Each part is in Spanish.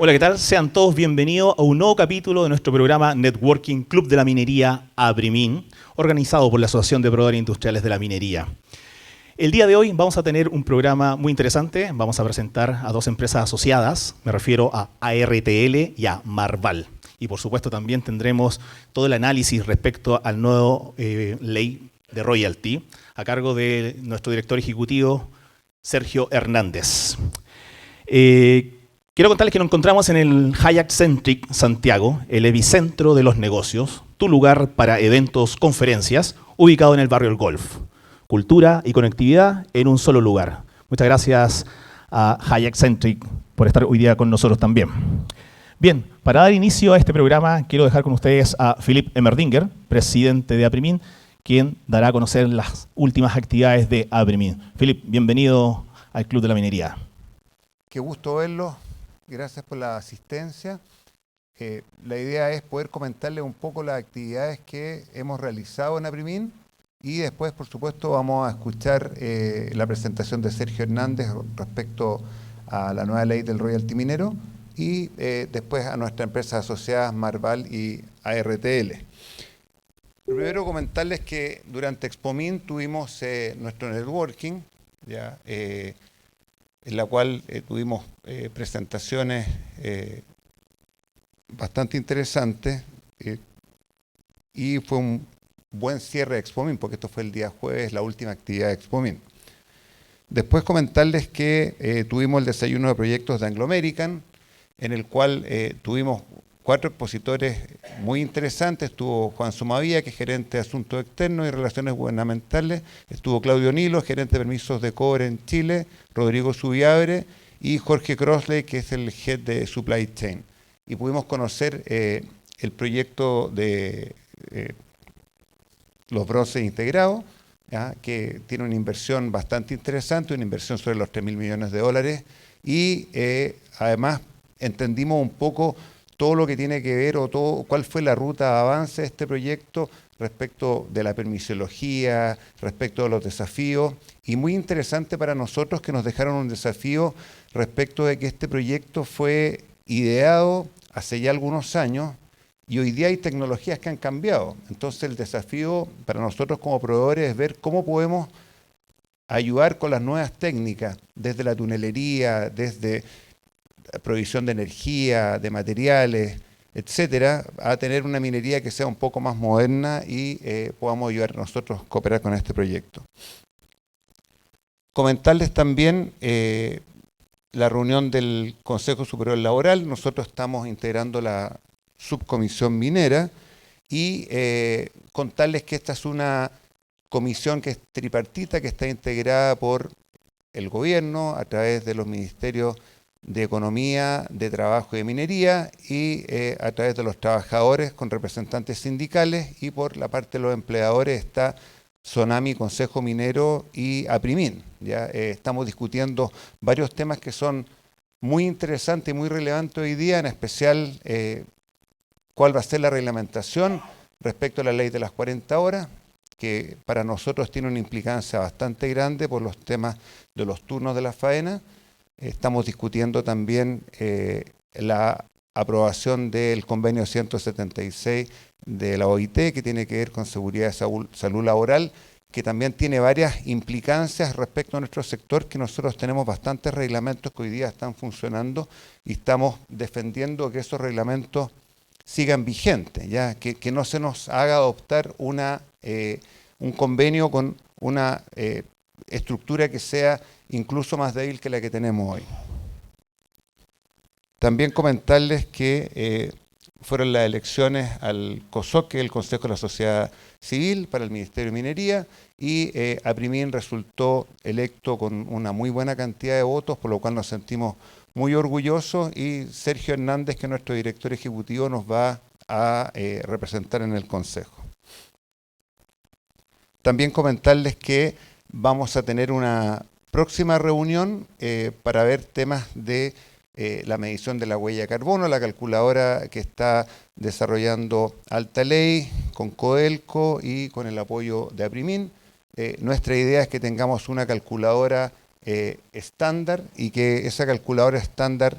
Hola, ¿qué tal? Sean todos bienvenidos a un nuevo capítulo de nuestro programa Networking Club de la Minería APRIMIN, organizado por la Asociación de Proveedores Industriales de la Minería. El día de hoy vamos a tener un programa muy interesante. Vamos a presentar a dos empresas asociadas, me refiero a ARTL y a Marval. Y por supuesto también tendremos todo el análisis respecto al nuevo ley de royalty a cargo de nuestro director ejecutivo, Sergio Hernández. Quiero contarles que nos encontramos en el Hyatt Centric Santiago, el epicentro de los negocios, tu lugar para eventos, conferencias, ubicado en el barrio El Golf. Cultura y conectividad en un solo lugar. Muchas gracias a Hyatt Centric por estar hoy día con nosotros también. Bien, para dar inicio a este programa, quiero dejar con ustedes a Philipp Emmerdinger, presidente de APRIMIN, quien dará a conocer las últimas actividades de APRIMIN. Philipp, bienvenido al Club de la Minería. Qué gusto verlos. Gracias por la asistencia. La idea es poder comentarles un poco las actividades que hemos realizado en APRIMIN y después, por supuesto, vamos a escuchar la presentación de Sergio Hernández respecto a la nueva ley del royalty minero y después a nuestras empresas asociadas Marval y ARTL. Primero comentarles que durante ExpoMIN tuvimos nuestro networking, ya, en la cual tuvimos presentaciones bastante interesantes y fue un buen cierre de ExpoMIN, porque esto fue el día jueves, la última actividad de ExpoMIN. Después comentarles que tuvimos el desayuno de proyectos de Anglo American, en el cual tuvimos 4 expositores muy interesantes. Estuvo Juan Sumavía, que es gerente de Asuntos Externos y Relaciones Gubernamentales. Estuvo Claudio Nilo, gerente de Permisos de Cobre en Chile. Rodrigo Subiabre y Jorge Crossley, que es el head de Supply Chain. Y pudimos conocer el proyecto de los bronces integrados, ¿ya? Que tiene una inversión bastante interesante, una inversión sobre los 3.000 millones de dólares. Y además entendimos un poco todo lo que tiene que ver o todo, cuál fue la ruta de avance de este proyecto respecto de la permisología, respecto de los desafíos, y muy interesante para nosotros que nos dejaron un desafío respecto de que este proyecto fue ideado hace ya algunos años y hoy día hay tecnologías que han cambiado. Entonces el desafío para nosotros como proveedores es ver cómo podemos ayudar con las nuevas técnicas, desde la tunelería, desde provisión de energía, de materiales, etcétera, a tener una minería que sea un poco más moderna y podamos ayudar nosotros a cooperar con este proyecto. Comentarles también la reunión del Consejo Superior Laboral. Nosotros estamos integrando la subcomisión minera y contarles que esta es una comisión que es tripartita, que está integrada por el gobierno a través de los ministerios de Economía, de Trabajo y de Minería y a través de los trabajadores con representantes sindicales, y por la parte de los empleadores está SONAMI, Consejo Minero y APRIMIN. ¿Ya? Estamos discutiendo varios temas que son muy interesantes y muy relevantes hoy día, en especial cuál va a ser la reglamentación respecto a la ley de las 40 horas, que para nosotros tiene una implicancia bastante grande por los temas de los turnos de la faena. Estamos discutiendo también la aprobación del convenio 176 de la OIT, que tiene que ver con seguridad y salud laboral, que también tiene varias implicancias respecto a nuestro sector, que nosotros tenemos bastantes reglamentos que hoy día están funcionando y estamos defendiendo que esos reglamentos sigan vigentes, ¿ya? Que no se nos haga adoptar un convenio con una estructura que sea incluso más débil que la que tenemos hoy. También comentarles que fueron las elecciones al COSOC, que es el Consejo de la Sociedad Civil, para el Ministerio de Minería, y APRIMIN resultó electo con una muy buena cantidad de votos, por lo cual nos sentimos muy orgullosos, y Sergio Hernández, que es nuestro director ejecutivo, nos va a representar en el Consejo. También comentarles que vamos a tener una próxima reunión para ver temas de la medición de la huella de carbono, la calculadora que está desarrollando Alta Ley con Codelco y con el apoyo de APRIMIN. Nuestra idea es que tengamos una calculadora estándar y que esa calculadora estándar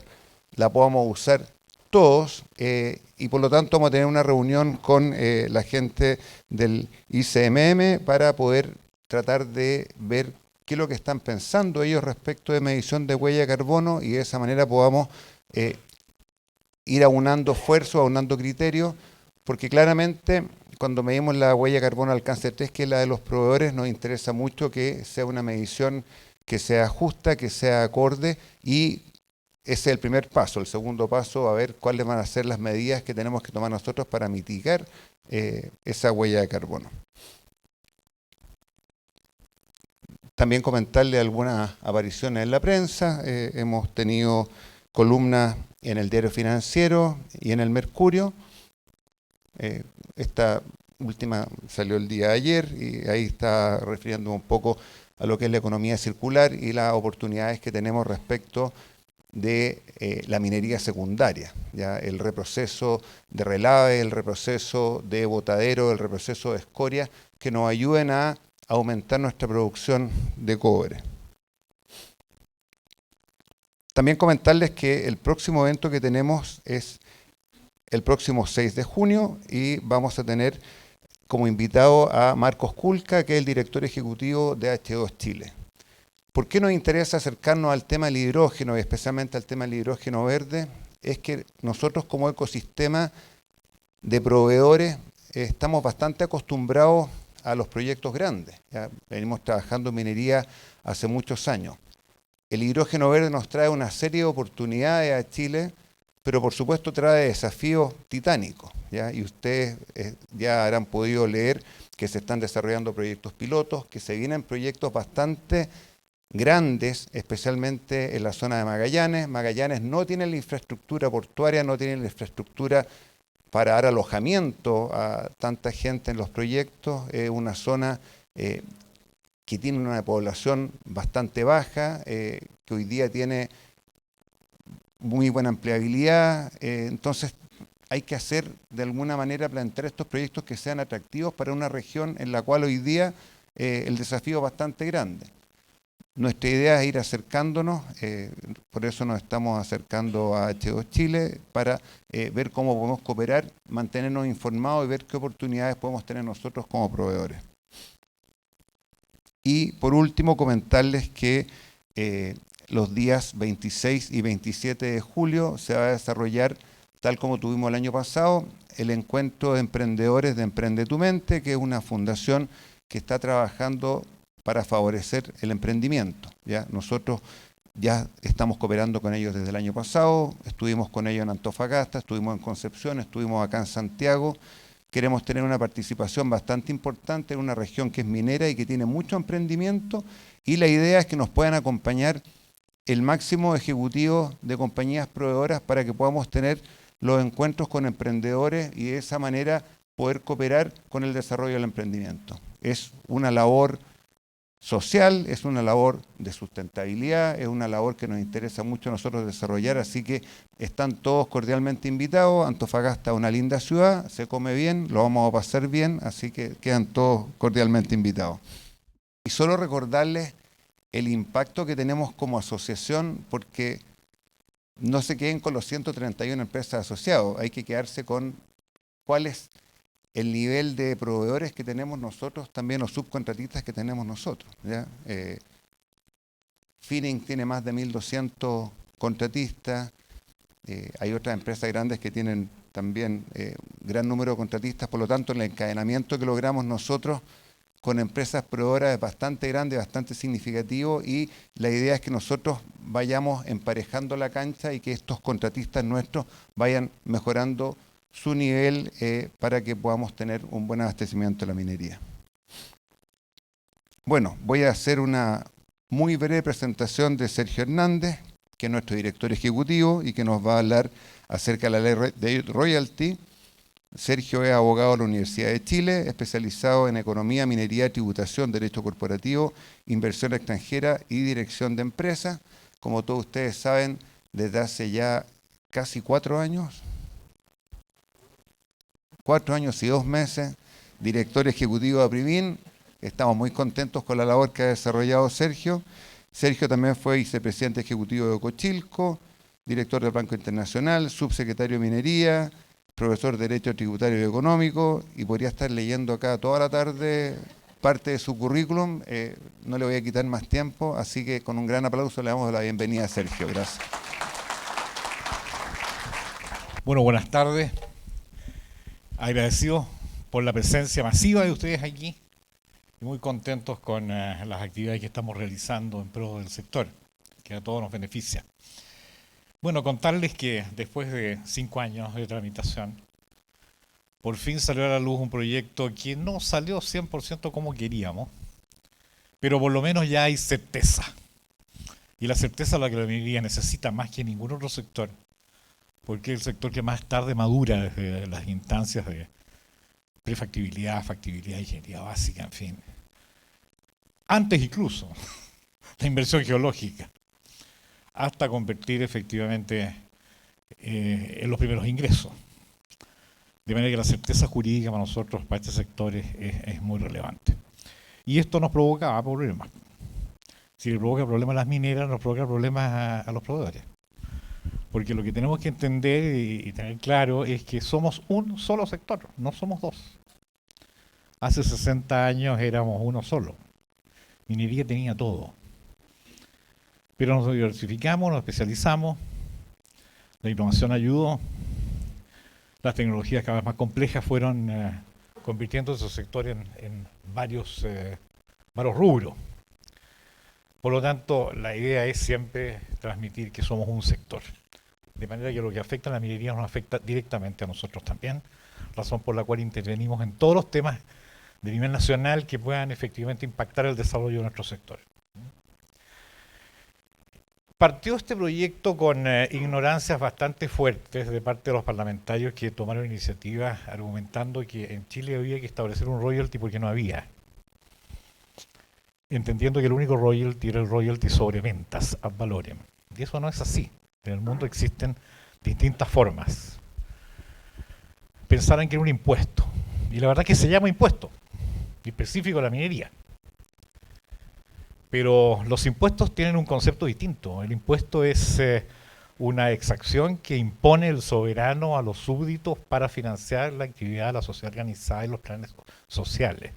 la podamos usar todos, y por lo tanto vamos a tener una reunión con la gente del ICMM para poder tratar de ver qué es lo que están pensando ellos respecto de medición de huella de carbono, y de esa manera podamos ir aunando esfuerzos, aunando criterios, porque claramente cuando medimos la huella de carbono alcance 3, que es la de los proveedores, nos interesa mucho que sea una medición que sea justa, que sea acorde, y ese es el primer paso. El segundo paso, a ver cuáles van a ser las medidas que tenemos que tomar nosotros para mitigar esa huella de carbono. También comentarle algunas apariciones en la prensa. Hemos tenido columnas en el Diario Financiero y en el Mercurio. Esta última salió el día de ayer y ahí está refiriendo un poco a lo que es la economía circular y las oportunidades que tenemos respecto de la minería secundaria, ¿ya? El reproceso de relave, el reproceso de botadero, el reproceso de escoria, que nos ayuden a aumentar nuestra producción de cobre. También comentarles que el próximo evento que tenemos es el próximo 6 de junio y vamos a tener como invitado a Marcos Kulka, que es el director ejecutivo de H2 Chile. ¿Por qué nos interesa acercarnos al tema del hidrógeno y especialmente al tema del hidrógeno verde? Es que nosotros como ecosistema de proveedores estamos bastante acostumbrados a los proyectos grandes. Ya venimos trabajando en minería hace muchos años. El hidrógeno verde nos trae una serie de oportunidades a Chile, pero por supuesto trae desafíos titánicos, ¿ya? Y ustedes ya habrán podido leer que se están desarrollando proyectos pilotos, que se vienen proyectos bastante grandes, especialmente en la zona de Magallanes. Magallanes no tiene la infraestructura portuaria, no tiene la infraestructura para dar alojamiento a tanta gente en los proyectos. Es una zona que tiene una población bastante baja, que hoy día tiene muy buena empleabilidad, entonces hay que hacer de alguna manera plantear estos proyectos que sean atractivos para una región en la cual hoy día el desafío es bastante grande. Nuestra idea es ir acercándonos, por eso nos estamos acercando a H2 Chile, para ver cómo podemos cooperar, mantenernos informados y ver qué oportunidades podemos tener nosotros como proveedores. Y por último, comentarles que los días 26 y 27 de julio se va a desarrollar, tal como tuvimos el año pasado, el encuentro de emprendedores de Emprende tu Mente, que es una fundación que está trabajando para favorecer el emprendimiento, ¿ya? Nosotros ya estamos cooperando con ellos desde el año pasado, estuvimos con ellos en Antofagasta, estuvimos en Concepción, estuvimos acá en Santiago. Queremos tener una participación bastante importante en una región que es minera y que tiene mucho emprendimiento, y la idea es que nos puedan acompañar el máximo ejecutivo de compañías proveedoras para que podamos tener los encuentros con emprendedores y de esa manera poder cooperar con el desarrollo del emprendimiento. Es una labor social, es una labor de sustentabilidad, es una labor que nos interesa mucho a nosotros desarrollar, así que están todos cordialmente invitados. Antofagasta es una linda ciudad, se come bien, lo vamos a pasar bien, así que quedan todos cordialmente invitados. Y solo recordarles el impacto que tenemos como asociación, porque no se queden con los 131 empresas asociadas, hay que quedarse con cuál es el nivel de proveedores que tenemos nosotros, también los subcontratistas que tenemos nosotros, ¿ya? Finning tiene más de 1.200 contratistas, hay otras empresas grandes que tienen también gran número de contratistas, por lo tanto el encadenamiento que logramos nosotros con empresas proveedoras es bastante grande, bastante significativo, y la idea es que nosotros vayamos emparejando la cancha y que estos contratistas nuestros vayan mejorando su nivel para que podamos tener un buen abastecimiento de la minería. Bueno, voy a hacer una muy breve presentación de Sergio Hernández, que es nuestro director ejecutivo y que nos va a hablar acerca de la ley de royalty. Sergio es abogado de la Universidad de Chile, especializado en economía, minería, tributación, derecho corporativo, inversión extranjera y dirección de empresas. Como todos ustedes saben, desde hace ya casi 4 años, 4 años y 2 meses, director ejecutivo de Aprivín. Estamos muy contentos con la labor que ha desarrollado Sergio. Sergio también fue vicepresidente ejecutivo de Cochilco, director del Banco Internacional, subsecretario de Minería, profesor de Derecho Tributario y Económico, y podría estar leyendo acá toda la tarde parte de su currículum. No le voy a quitar más tiempo, así que con un gran aplauso le damos la bienvenida a Sergio. Gracias. Bueno, buenas tardes. Agradecido por la presencia masiva de ustedes aquí y muy contentos con las actividades que estamos realizando en pro del sector, que a todos nos beneficia. Bueno, contarles que después de 5 años de tramitación, por fin salió a la luz un proyecto que no salió 100% como queríamos, pero por lo menos ya hay certeza. Y la certeza es la que la minería necesita más que ningún otro sector, porque es el sector que más tarde madura desde las instancias de prefactibilidad, factibilidad, ingeniería básica, en fin. Antes incluso, la inversión geológica, hasta convertir efectivamente en los primeros ingresos. De manera que la certeza jurídica para nosotros, para este sector, es muy relevante. Y esto nos provocaba problemas. Si le provoca problemas a las mineras, nos provoca problemas a los proveedores. Porque lo que tenemos que entender y tener claro es que somos un solo sector, no somos dos. Hace 60 años éramos uno solo. Minería tenía todo. Pero nos diversificamos, nos especializamos, la innovación ayudó, las tecnologías cada vez más complejas fueron convirtiendo esos sectores en varios rubros. Por lo tanto, la idea es siempre transmitir que somos un sector. De manera que lo que afecta a la minería nos afecta directamente a nosotros también, razón por la cual intervenimos en todos los temas de nivel nacional que puedan efectivamente impactar el desarrollo de nuestro sector. Partió este proyecto con ignorancias bastante fuertes de parte de los parlamentarios que tomaron iniciativas argumentando que en Chile había que establecer un royalty porque no había. Entendiendo que el único royalty era el royalty sobre ventas ad valorem. Y eso no es así. En el mundo existen distintas formas. Pensaron que era un impuesto. Y la verdad es que se llama impuesto, específico a la minería. Pero los impuestos tienen un concepto distinto. El impuesto es una exacción que impone el soberano a los súbditos para financiar la actividad de la sociedad organizada y los planes sociales.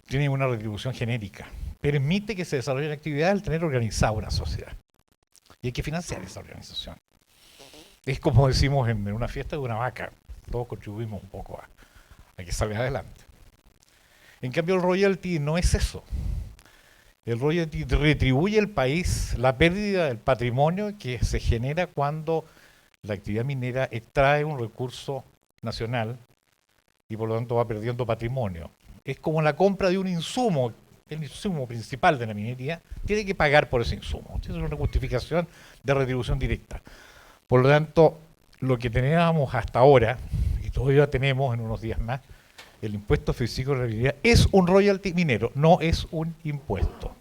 Tiene una retribución genérica. Permite que se desarrolle la actividad al tener organizada una sociedad. Y hay que financiar esa organización. Es como decimos en una fiesta de una vaca. Todos contribuimos un poco a que salga adelante. En cambio, el royalty no es eso. El royalty retribuye al país la pérdida del patrimonio que se genera cuando la actividad minera extrae un recurso nacional y por lo tanto va perdiendo patrimonio. Es como la compra de un insumo, el insumo principal de la minería, tiene que pagar por ese insumo. Es una justificación de retribución directa. Por lo tanto, lo que teníamos hasta ahora, y todavía tenemos en unos días más, el impuesto físico de la minería es un royalty minero, no es un impuesto.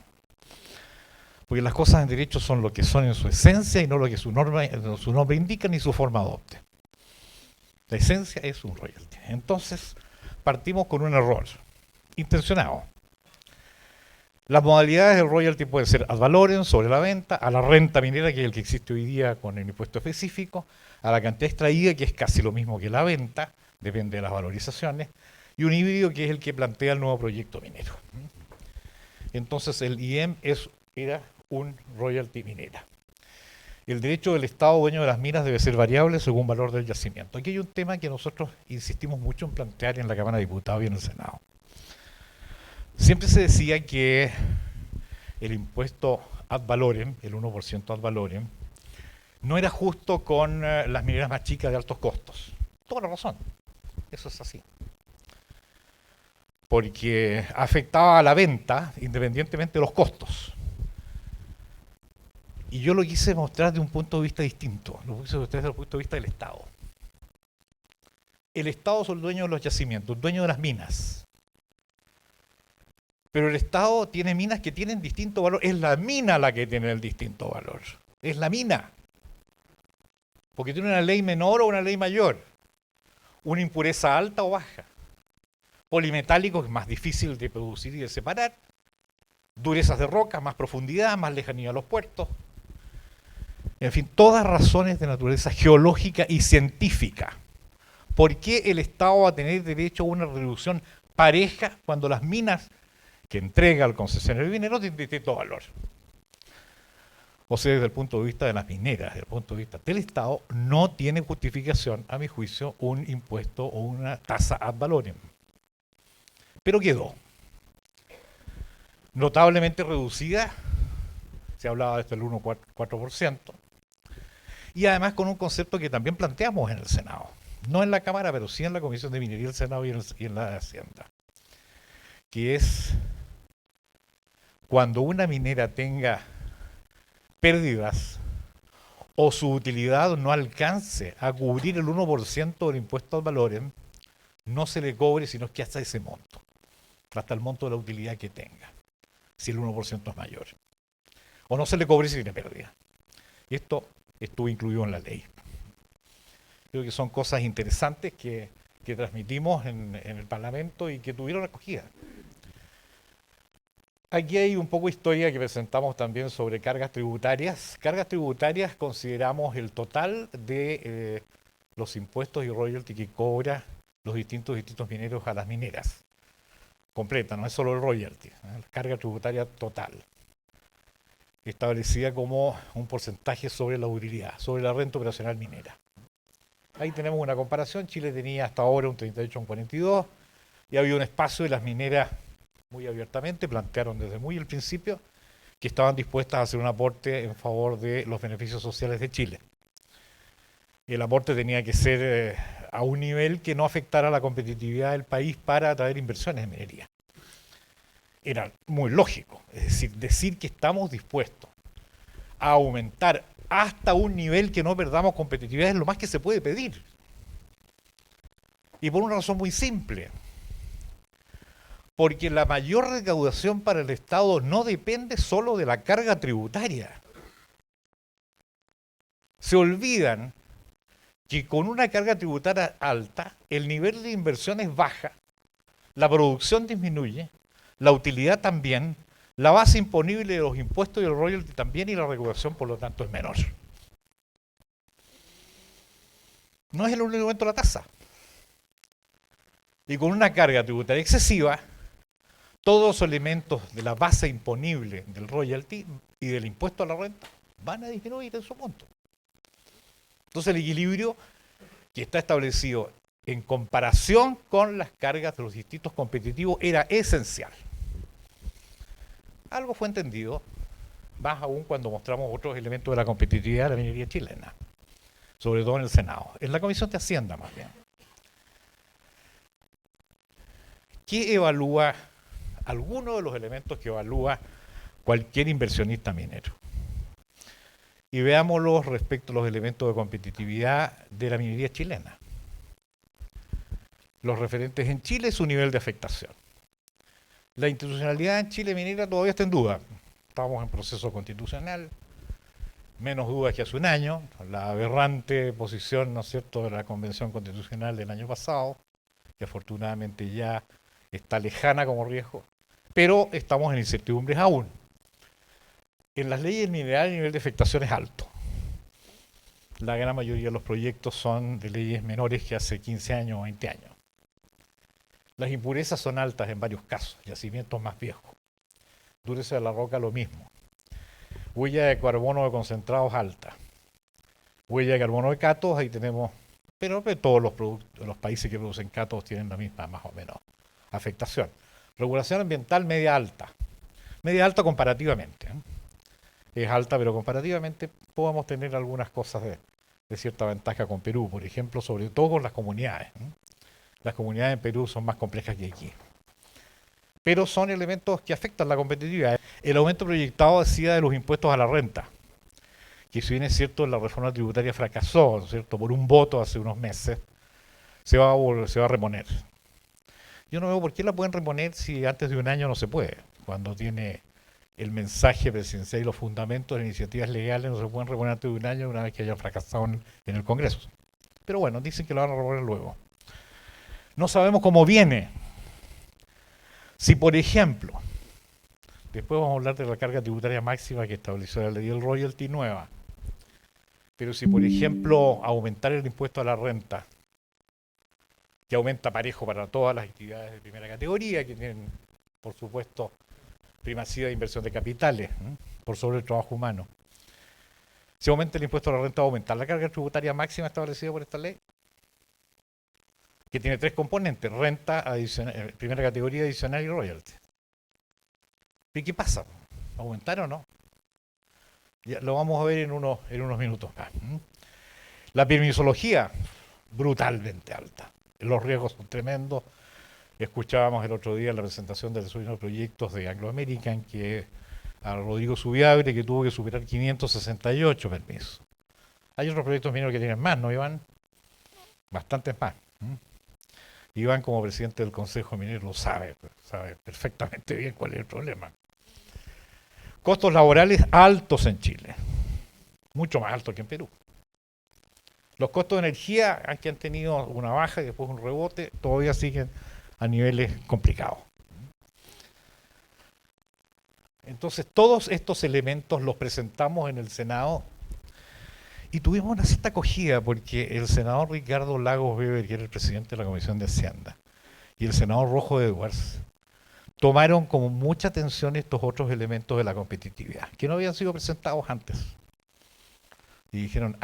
Porque las cosas en derecho son lo que son en su esencia y no lo que su nombre indica ni su forma adopte. La esencia es un royalty. Entonces, partimos con un error intencionado. Las modalidades del royalty pueden ser ad valorem, sobre la venta, a la renta minera, que es el que existe hoy día con el impuesto específico, a la cantidad extraída, que es casi lo mismo que la venta, depende de las valorizaciones, y un híbrido, que es el que plantea el nuevo proyecto minero. Entonces, el IEM era un royalty minera. El derecho del Estado dueño de las minas debe ser variable según valor del yacimiento. Aquí hay un tema que nosotros insistimos mucho en plantear en la Cámara de Diputados y en el Senado. Siempre se decía que el impuesto ad valorem, el 1% ad valorem, no era justo con las mineras más chicas de altos costos. Toda la razón. Eso es así. Porque afectaba a la venta independientemente de los costos. Y yo lo quise mostrar de un punto de vista distinto, lo quise mostrar desde el punto de vista del Estado. El Estado es el dueño de los yacimientos, el dueño de las minas. Pero el Estado tiene minas que tienen distinto valor. Es la mina la que tiene el distinto valor. Es la mina. Porque tiene una ley menor o una ley mayor. Una impureza alta o baja. Polimetálico es más difícil de producir y de separar. Durezas de roca, más profundidad, más lejanía a los puertos. En fin, todas razones de naturaleza geológica y científica. ¿Por qué el Estado va a tener derecho a una retribución pareja cuando las minas que entrega al concesionario minero tienen distinto valor? O sea, desde el punto de vista de las mineras, desde el punto de vista del Estado, no tiene justificación, a mi juicio, un impuesto o una tasa ad valorem. Pero quedó. Notablemente reducida, se hablaba de esto del 1,4%, y además con un concepto que también planteamos en el Senado. No en la Cámara, pero sí en la Comisión de Minería del Senado y en la de Hacienda. Que es cuando una minera tenga pérdidas o su utilidad no alcance a cubrir el 1% del impuesto al valor, no se le cobre sino que hasta ese monto, hasta el monto de la utilidad que tenga, si el 1% es mayor. O no se le cobre si tiene pérdida. Y esto estuvo incluido en la ley. Creo que son cosas interesantes que transmitimos en el Parlamento y que tuvieron acogida. Aquí hay un poco de historia que presentamos también sobre cargas tributarias. Cargas tributarias consideramos el total de los impuestos y royalty que cobra los distintos distritos mineros a las mineras. Completa, no es solo el royalty, la carga tributaria total. Establecida como un porcentaje sobre la utilidad, sobre la renta operacional minera. Ahí tenemos una comparación. Chile tenía hasta ahora un 38, un 42, y había un espacio de las mineras muy abiertamente, plantearon desde muy el principio que estaban dispuestas a hacer un aporte en favor de los beneficios sociales de Chile. El aporte tenía que ser a un nivel que no afectara la competitividad del país para atraer inversiones en minería. Era muy lógico, es decir que estamos dispuestos a aumentar hasta un nivel que no perdamos competitividad es lo más que se puede pedir. Y por una razón muy simple. Porque la mayor recaudación para el Estado no depende solo de la carga tributaria. Se olvidan que con una carga tributaria alta, el nivel de inversión baja, la producción disminuye, la utilidad también, la base imponible de los impuestos y el royalty también, y la recaudación por lo tanto es menor. No es el único elemento la tasa. Y con una carga tributaria excesiva, todos los elementos de la base imponible del royalty y del impuesto a la renta van a disminuir en su monto. Entonces el equilibrio que está establecido en comparación con las cargas de los distritos competitivos era esencial. Algo fue entendido, más aún cuando mostramos otros elementos de la competitividad de la minería chilena, sobre todo en el Senado, en la Comisión de Hacienda más bien. ¿Qué evalúa? Algunos de los elementos que evalúa cualquier inversionista minero. Y veámoslos respecto a los elementos de competitividad de la minería chilena. Los referentes en Chile, su nivel de afectación. La institucionalidad en Chile minera todavía está en duda. Estamos en proceso constitucional, menos dudas que hace un año. La aberrante posición, ¿no es cierto?, de la Convención Constitucional del año pasado, que afortunadamente ya está lejana como riesgo, pero estamos en incertidumbres aún. En las leyes minerales el nivel de afectación es alto. La gran mayoría de los proyectos son de leyes menores que hace 15 años o 20 años. Las impurezas son altas en varios casos, yacimientos más viejos. Dureza de la roca lo mismo. Huella de carbono de concentrados alta. Huella de carbono de cátodos, ahí tenemos, pero todos los países que producen cátodos tienen la misma, más o menos, afectación. Regulación ambiental media alta comparativamente. Es alta, pero comparativamente podemos tener algunas cosas de cierta ventaja con Perú, por ejemplo, sobre todo con las comunidades. Las comunidades en Perú son más complejas que aquí. Pero son elementos que afectan la competitividad. El aumento proyectado, decía, de los impuestos a la renta, que si bien es cierto la reforma tributaria fracasó, ¿no es cierto?, por un voto hace unos meses, se va a reponer. Yo no veo por qué la pueden reponer si antes de un año no se puede. Cuando tiene el mensaje presidencial y los fundamentos de iniciativas legales no se pueden reponer antes de un año una vez que hayan fracasado en el Congreso. Pero bueno, dicen que lo van a reponer luego. No sabemos cómo viene. Si, por ejemplo, después vamos a hablar de la carga tributaria máxima que estableció la ley del royalty nueva, Pero si, por ejemplo, aumentar el impuesto a la renta, que aumenta parejo para todas las actividades de primera categoría, que tienen, por supuesto, primacía de inversión de capitales, por sobre el trabajo humano. Si aumenta el impuesto a la renta, ¿va a aumentar la carga tributaria máxima establecida por esta ley? Que tiene 3 componentes: renta, primera categoría adicional y royalty. ¿Y qué pasa? ¿Va a aumentar o no? Ya, lo vamos a ver en unos minutos más. La permisología, brutalmente alta. Los riesgos son tremendos. Escuchábamos el otro día en la presentación de los proyectos de Anglo American que a Rodrigo Zubiabre, que tuvo que superar 568 permisos. Hay otros proyectos mineros que tienen más, ¿no, Iván? Bastantes más. Iván, como presidente del Consejo Minero, lo sabe perfectamente bien cuál es el problema. Costos laborales altos en Chile, mucho más altos que en Perú. Los costos de energía, que han tenido una baja y después un rebote, todavía siguen a niveles complicados. Entonces, todos estos elementos los presentamos en el Senado y tuvimos una cierta acogida porque el senador Ricardo Lagos Weber, que era el presidente de la Comisión de Hacienda, y el senador Rojo Edwards tomaron como mucha atención estos otros elementos de la competitividad, que no habían sido presentados antes. Y dijeron,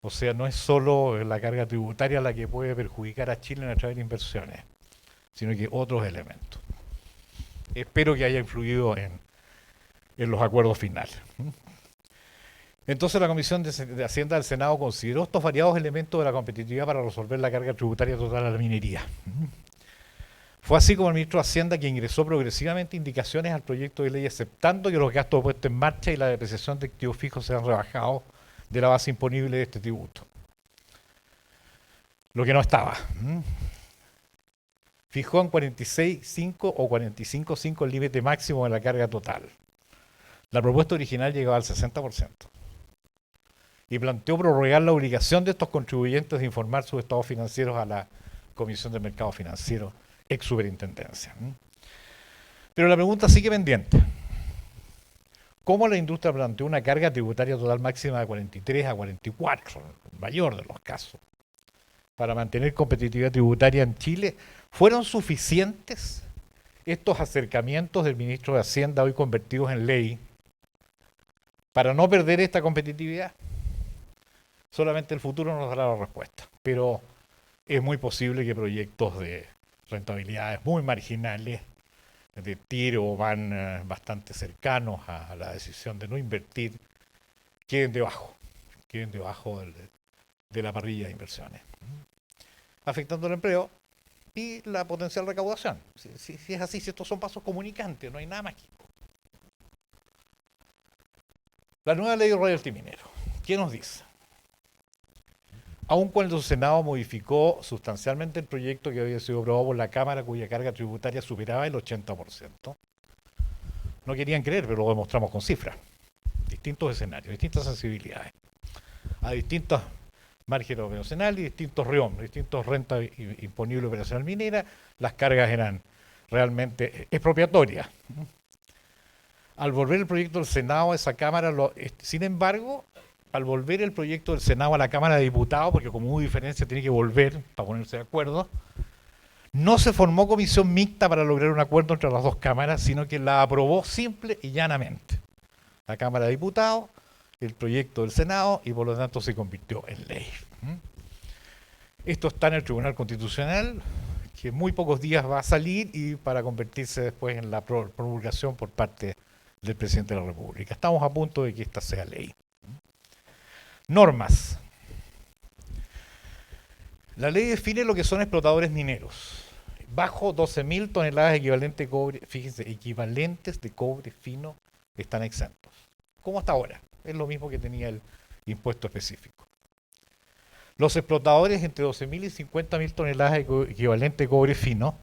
o sea, no es solo la carga tributaria la que puede perjudicar a Chile en atraer inversiones, sino que otros elementos. Espero que haya influido en los acuerdos finales. Entonces la Comisión de Hacienda del Senado consideró estos variados elementos de la competitividad para resolver la carga tributaria total a la minería. Fue así como el ministro de Hacienda que ingresó progresivamente indicaciones al proyecto de ley aceptando que los gastos puestos en marcha y la depreciación de activos fijos sean rebajados de la base imponible de este tributo. Lo que no estaba. Fijó en 46.5 o 45.5 el límite máximo de la carga total. La propuesta original llegaba al 60%. Y planteó prorrogar la obligación de estos contribuyentes de informar sus estados financieros a la Comisión de Mercado Financiero, ex superintendencia. Pero la pregunta sigue pendiente. ¿Cómo la industria planteó una carga tributaria total máxima de 43 a 44, el mayor de los casos, para mantener competitividad tributaria en Chile? ¿Fueron suficientes estos acercamientos del ministro de Hacienda, hoy convertidos en ley, para no perder esta competitividad? Solamente el futuro nos dará la respuesta. Pero es muy posible que proyectos de rentabilidades muy marginales, de tiro, van bastante cercanos a la decisión de no invertir, queden debajo de la parrilla de inversiones, afectando el empleo y la potencial recaudación. Si es así, si estos son pasos comunicantes, no hay nada más. La nueva ley de royalty minero, ¿qué nos dice? Aun cuando el Senado modificó sustancialmente el proyecto que había sido aprobado por la Cámara, cuya carga tributaria superaba el 80%, no querían creer, pero lo demostramos con cifras. Distintos escenarios, distintas sensibilidades, a distintos márgenes operacionales y distintos RIOM, distintos rentas imponibles operacional minera, las cargas eran realmente expropiatorias. Al volver el proyecto del Senado a esa Cámara, sin embargo, al volver el proyecto del Senado a la Cámara de Diputados, porque como hubo diferencia tiene que volver para ponerse de acuerdo, no se formó comisión mixta para lograr un acuerdo entre las dos cámaras, sino que la aprobó simple y llanamente la Cámara de Diputados, el proyecto del Senado, y por lo tanto se convirtió en ley. Esto está en el Tribunal Constitucional, que en muy pocos días va a salir y para convertirse después en la promulgación por parte del Presidente de la República. Estamos a punto de que esta sea ley. Normas. La ley define lo que son explotadores mineros. Bajo 12.000 toneladas equivalentes de cobre, fíjense, equivalentes de cobre fino están exentos. Como hasta ahora. Es lo mismo que tenía el impuesto específico. Los explotadores entre 12.000 y 50.000 toneladas equivalentes de cobre fino,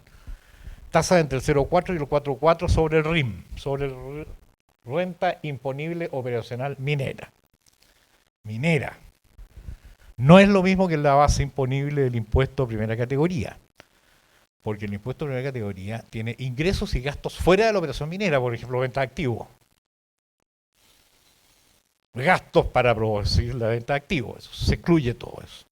tasa entre el 0,4 y el 4,4 sobre el RIM, sobre el renta imponible operacional minera. Minera. No es lo mismo que la base imponible del impuesto de primera categoría, porque el impuesto de primera categoría tiene ingresos y gastos fuera de la operación minera, por ejemplo, venta de activos. gastos para producir la venta de activos, eso, se excluye todo eso.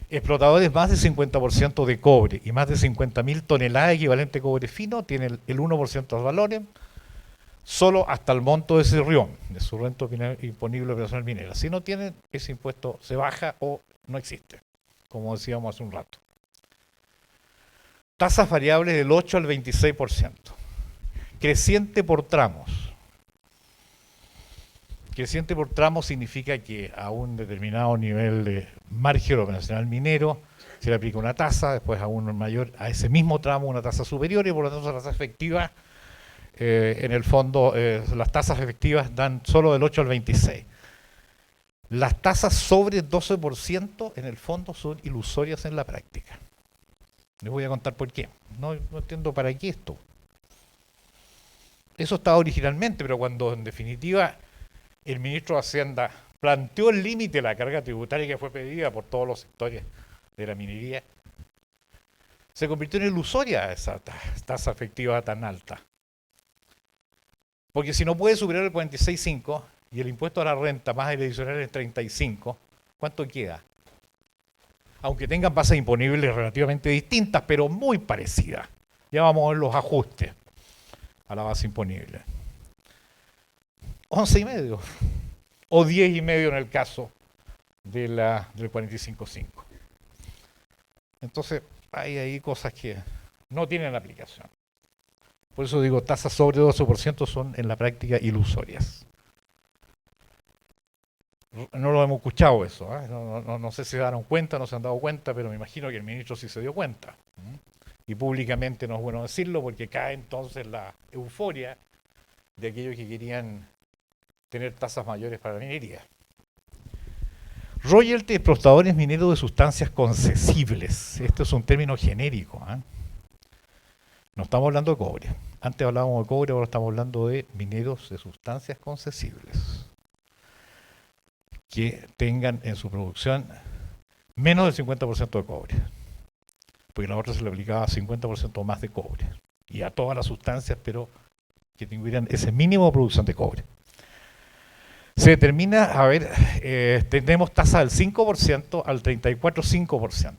Explotadores más del 50% de cobre y más de 50.000 toneladas equivalente de cobre fino tienen el 1% de valores, solo hasta el monto de ese RIOM, de su renta imponible operacional minera. Si no tienen, ese impuesto se baja o no existe, como decíamos hace un rato. Tasas variables del 8 al 26%. Creciente por tramos. Creciente por tramos significa que a un determinado nivel de margen operacional minero se le aplica una tasa, después a uno mayor, a ese mismo tramo una tasa superior y por lo tanto la tasa efectiva, en el fondo, las tasas efectivas dan solo del 8 al 26. Las tasas sobre 12% en el fondo son ilusorias en la práctica. Les voy a contar por qué. No entiendo para qué esto. Eso estaba originalmente, pero cuando en definitiva el ministro de Hacienda planteó el límite de la carga tributaria que fue pedida por todos los sectores de la minería, se convirtió en ilusoria esa tasa efectiva tan alta. Porque si no puede superar el 46,5 y el impuesto a la renta más el adicional es 35, ¿cuánto queda? Aunque tengan bases imponibles relativamente distintas, pero muy parecidas. Ya vamos a ver los ajustes a la base imponible. 11,5 o 10,5 en el caso del 45,5. Entonces, hay ahí cosas que no tienen aplicación. Por eso digo, tasas sobre 12% son en la práctica ilusorias. No lo hemos escuchado eso, ¿eh? No sé si se dieron cuenta, no se han dado cuenta, pero me imagino que el ministro sí se dio cuenta. Y públicamente no es bueno decirlo porque cae entonces la euforia de aquellos que querían tener tasas mayores para la minería. Royalty de explotadores mineros de sustancias concesibles. Esto es un término genérico, ¿eh? No estamos hablando de cobre. Antes hablábamos de cobre, ahora estamos hablando de mineros de sustancias concesibles que tengan en su producción menos del 50% de cobre. Porque a la otra se le aplicaba 50% más de cobre. Y a todas las sustancias, pero que tuvieran ese mínimo de producción de cobre. Se determina, tenemos tasa del 5% al 34,5%.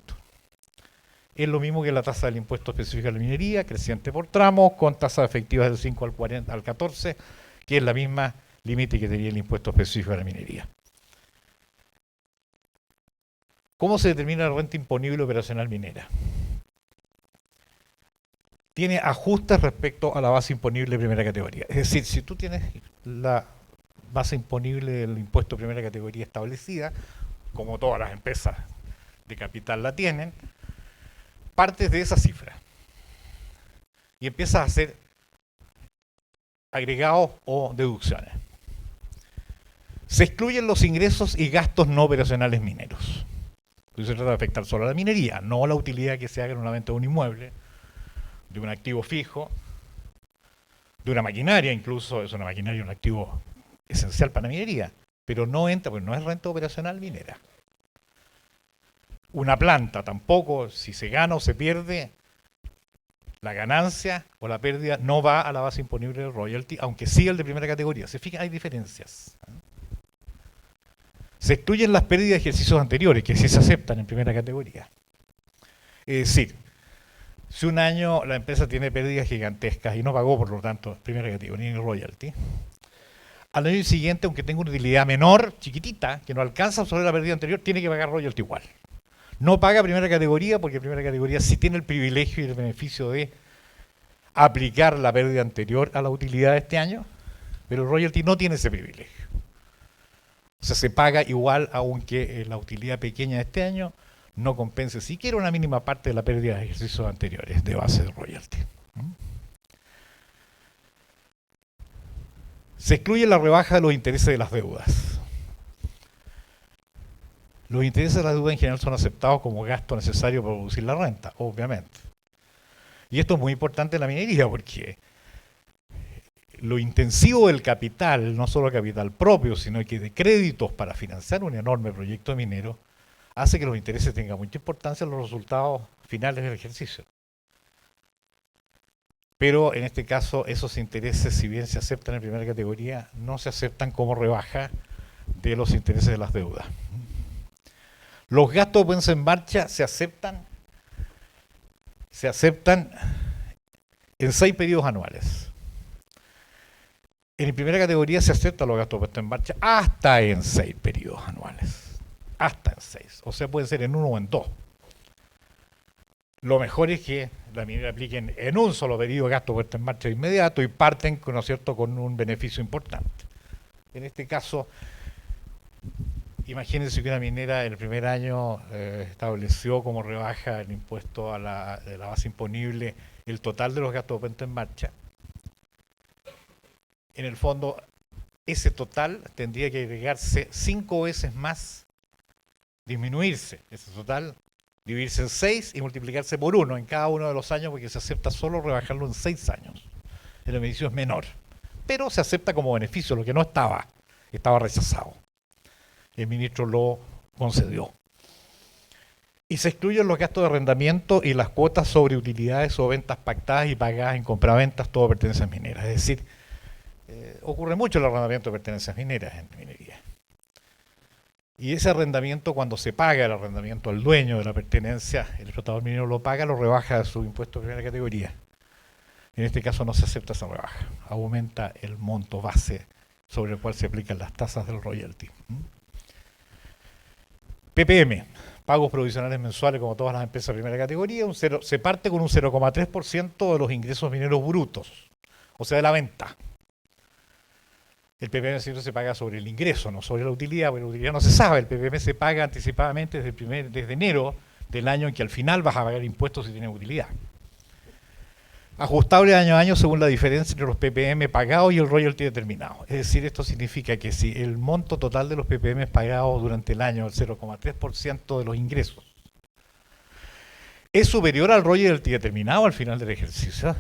Es lo mismo que la tasa del impuesto específico de la minería, creciente por tramos, con tasas efectivas del 5 al 40, al 14, que es la misma límite que tenía el impuesto específico de la minería. ¿Cómo se determina la renta imponible operacional minera? Tiene ajustes respecto a la base imponible de primera categoría. Es decir, si tú tienes la base imponible del impuesto de primera categoría establecida, como todas las empresas de capital la tienen, partes de esa cifra y empiezas a hacer agregados o deducciones. Se excluyen los ingresos y gastos no operacionales mineros. Entonces se trata de afectar solo a la minería, no la utilidad que se haga en una venta de un inmueble, de un activo fijo, de una maquinaria, incluso es una maquinaria un activo esencial para la minería, pero no entra, porque no es renta operacional minera. Una planta tampoco, si se gana o se pierde, la ganancia o la pérdida no va a la base imponible de royalty, aunque sí el de primera categoría. Se fijan, hay diferencias. Se excluyen las pérdidas de ejercicios anteriores, que sí se aceptan en primera categoría. Es decir, si un año la empresa tiene pérdidas gigantescas y no pagó, por lo tanto, primera categoría ni royalty, al año siguiente, aunque tenga una utilidad menor, chiquitita, que no alcanza a absorber la pérdida anterior, tiene que pagar royalty igual. No paga primera categoría porque primera categoría sí tiene el privilegio y el beneficio de aplicar la pérdida anterior a la utilidad de este año, pero el royalty no tiene ese privilegio. O sea, se paga igual aunque la utilidad pequeña de este año no compense siquiera una mínima parte de la pérdida de ejercicios anteriores de base de royalty. Se excluye la rebaja de los intereses de las deudas. Los intereses de las deudas en general son aceptados como gasto necesario para producir la renta, obviamente. Y esto es muy importante en la minería porque lo intensivo del capital, no solo capital propio, sino que de créditos para financiar un enorme proyecto minero, hace que los intereses tengan mucha importancia en los resultados finales del ejercicio. pero en este caso esos intereses, si bien se aceptan en primera categoría, no se aceptan como rebaja de los intereses de las deudas. Los gastos de puesta en marcha se aceptan en 6 periodos anuales. En primera categoría se aceptan los gastos de puesta en marcha hasta en 6 periodos anuales. Hasta en 6. O sea, pueden ser en 1 o en 2. Lo mejor es que la minera apliquen en un solo periodo gasto puesto en marcha de inmediato y parten, ¿no es cierto?, con un beneficio importante. En este caso, imagínense que una minera en el primer año estableció como rebaja el impuesto de la base imponible el total de los gastos puestos en marcha. En el fondo, ese total tendría que agregarse 5 veces más, disminuirse ese total, dividirse en 6 y multiplicarse por 1 en cada uno de los años, porque se acepta solo rebajarlo en 6 años. El beneficio es menor, pero se acepta como beneficio, lo que no estaba rechazado. El ministro lo concedió. Y se excluyen los gastos de arrendamiento y las cuotas sobre utilidades o ventas pactadas y pagadas en compraventas, todo pertenencias mineras. Es decir, ocurre mucho el arrendamiento de pertenencias mineras en minería. Y ese arrendamiento, cuando se paga el arrendamiento al dueño de la pertenencia, el explotador minero lo paga, lo rebaja de su impuesto de primera categoría. En este caso no se acepta esa rebaja. Aumenta el monto base sobre el cual se aplican las tasas del royalty. PPM, pagos provisionales mensuales como todas las empresas de primera categoría, se parte con un 0,3% de los ingresos mineros brutos, o sea, de la venta. El PPM siempre se paga sobre el ingreso, no sobre la utilidad, porque la utilidad no se sabe. El PPM se paga anticipadamente desde enero del año en que al final vas a pagar impuestos si tienes utilidad. Ajustable año a año según la diferencia entre los PPM pagados y el royalty determinado. Es decir, esto significa que si el monto total de los PPM pagados durante el año, el 0,3% de los ingresos, es superior al royalty determinado al final del ejercicio,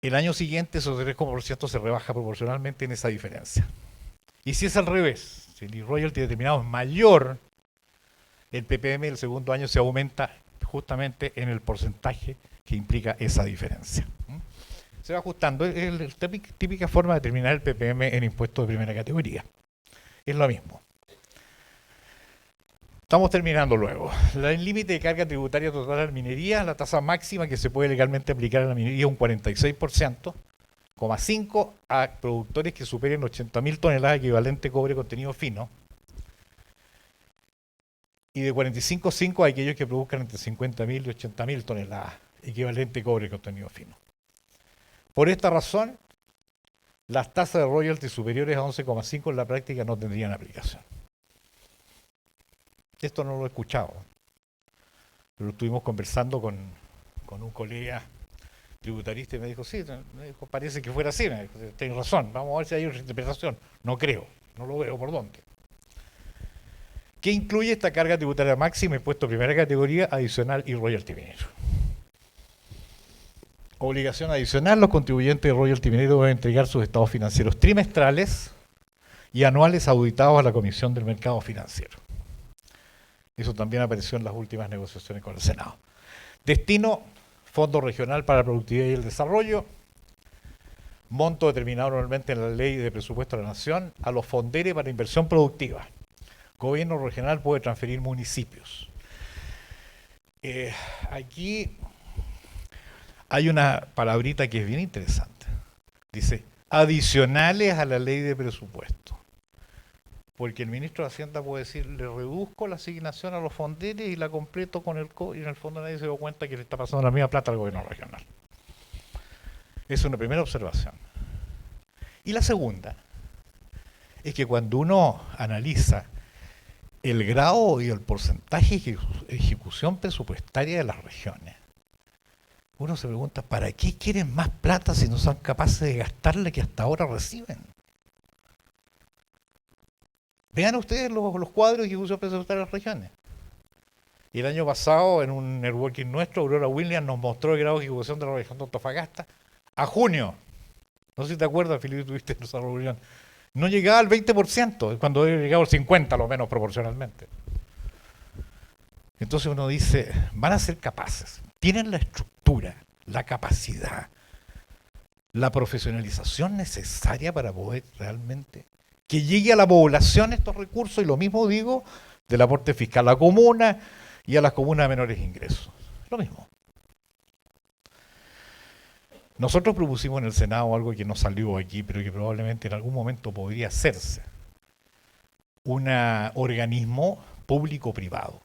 el año siguiente esos 3% se rebaja proporcionalmente en esa diferencia. Y si es al revés, si el royalty determinado es mayor, el PPM del segundo año se aumenta justamente en el porcentaje que implica esa diferencia. Se va ajustando. Es la típica forma de determinar el PPM en impuestos de primera categoría. Es lo mismo. Estamos terminando luego. El límite de carga tributaria total a la minería, la tasa máxima que se puede legalmente aplicar a la minería es un 46%, 5% a productores que superen 80.000 toneladas equivalente cobre contenido fino, y de 45,5% a aquellos que produzcan entre 50.000 y 80.000 toneladas equivalente cobre contenido fino. Por esta razón, las tasas de royalty superiores a 11,5% en la práctica no tendrían aplicación. Esto no lo he escuchado, pero estuvimos conversando con un colega tributarista y me dijo, sí, parece que fuera así, me dijo, tenés razón, vamos a ver si hay otra interpretación. No creo, no lo veo por dónde. ¿Qué incluye esta carga tributaria máxima, impuesto de primera categoría, adicional y royalty minero? Obligación adicional, los contribuyentes de royalty minero deben entregar sus estados financieros trimestrales y anuales auditados a la Comisión del Mercado Financiero. Eso también apareció en las últimas negociaciones con el Senado. Destino, Fondo Regional para la Productividad y el Desarrollo, monto determinado normalmente en la Ley de Presupuesto de la Nación, a los fonderes para inversión productiva. Gobierno regional puede transferir municipios. Aquí hay una palabrita que es bien interesante. Dice, adicionales a la Ley de Presupuesto. Porque el ministro de Hacienda puede decir, le reduzco la asignación a los fonderes y la completo con el y en el fondo nadie se da cuenta que le está pasando la misma plata al gobierno regional. Es una primera observación. Y la segunda es que cuando uno analiza el grado y el porcentaje de ejecución presupuestaria de las regiones, uno se pregunta, ¿para qué quieren más plata si no son capaces de gastarle que hasta ahora reciben? Vean ustedes los cuadros de ejecución presupuestaria de las regiones. Y el año pasado, en un networking nuestro, Aurora Williams nos mostró el grado de ejecución de la región de Antofagasta a junio. No sé si te acuerdas, Felipe, tuviste esa reunión. No llegaba al 20%, cuando había llegado al 50% a lo menos proporcionalmente. Entonces uno dice, van a ser capaces, tienen la estructura, la capacidad, la profesionalización necesaria para poder realmente que llegue a la población estos recursos, y lo mismo digo del aporte fiscal a la comuna y a las comunas de menores ingresos. Lo mismo. Nosotros propusimos en el Senado algo que no salió aquí, pero que probablemente en algún momento podría hacerse. Un organismo público-privado,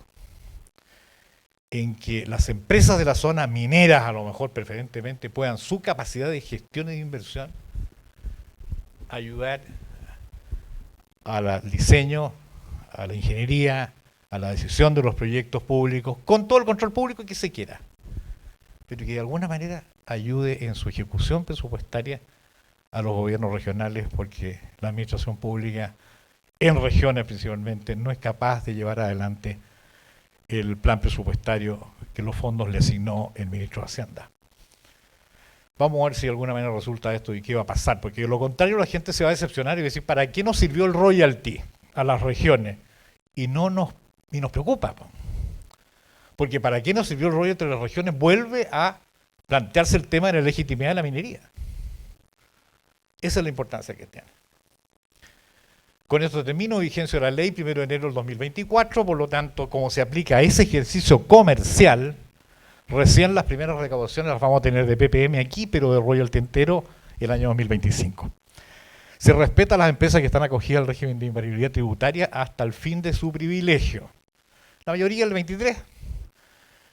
en que las empresas de la zona, mineras a lo mejor preferentemente, puedan su capacidad de gestión y de inversión ayudar al diseño, a la ingeniería, a la decisión de los proyectos públicos, con todo el control público que se quiera, pero que de alguna manera ayude en su ejecución presupuestaria a los gobiernos regionales, porque la administración pública en regiones principalmente no es capaz de llevar adelante el plan presupuestario que los fondos le asignó el ministro de Hacienda. Vamos a ver si de alguna manera resulta esto y qué va a pasar, porque de lo contrario la gente se va a decepcionar y va a decir, ¿para qué nos sirvió el royalty a las regiones? Y nos preocupa, porque ¿para qué nos sirvió el royalty a las regiones? Vuelve a plantearse el tema de la legitimidad de la minería. Esa es la importancia que tiene. Con esto termino, vigencia de la ley 1 de enero del 2024, por lo tanto, como se aplica a ese ejercicio comercial, recién las primeras recaudaciones las vamos a tener de PPM aquí, pero de royalty entero el año 2025. Se respeta a las empresas que están acogidas al régimen de invariabilidad tributaria hasta el fin de su privilegio. La mayoría el 23,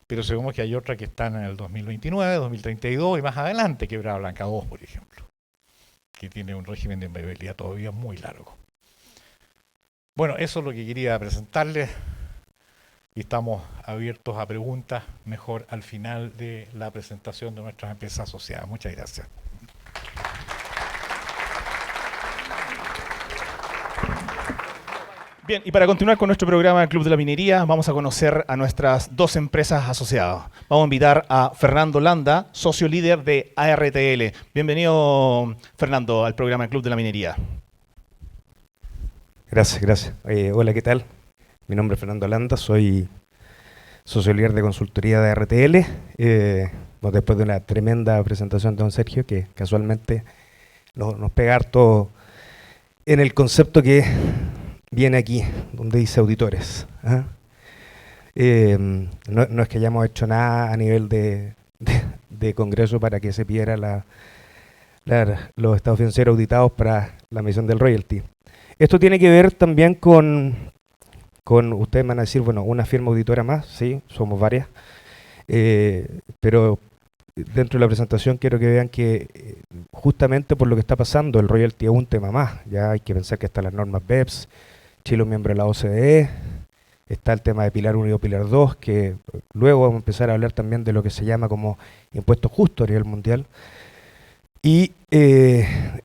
pero sabemos que hay otras que están en el 2029, 2032 y más adelante, Quebrada Blanca 2, por ejemplo, que tiene un régimen de invariabilidad todavía muy largo. Bueno, eso es lo que quería presentarles y estamos abiertos a preguntas, mejor al final de la presentación de nuestras empresas asociadas. Muchas gracias. Bien, y para continuar con nuestro programa Club de la Minería, vamos a conocer a nuestras dos empresas asociadas. Vamos a invitar a Fernando Landa, socio líder de ARTL. Bienvenido, Fernando, al programa Club de la Minería. Gracias. Hola, ¿qué tal? Mi nombre es Fernando Landa, soy socio líder de consultoría de ARTL. Después de una tremenda presentación de don Sergio, que casualmente nos pega harto en el concepto que viene aquí, donde dice auditores. No es que hayamos hecho nada a nivel de Congreso para que se pidiera los estados financieros auditados para la emisión del royalty. Esto tiene que ver también con, ustedes van a decir, bueno, una firma auditora más, sí, somos varias, pero dentro de la presentación quiero que vean que justamente por lo que está pasando, el royalty es un tema más. Ya hay que pensar que están las normas BEPS, Chile es miembro de la OCDE, está el tema de Pilar 1 y Pilar 2, que luego vamos a empezar a hablar también de lo que se llama como impuestos justos a nivel mundial. Y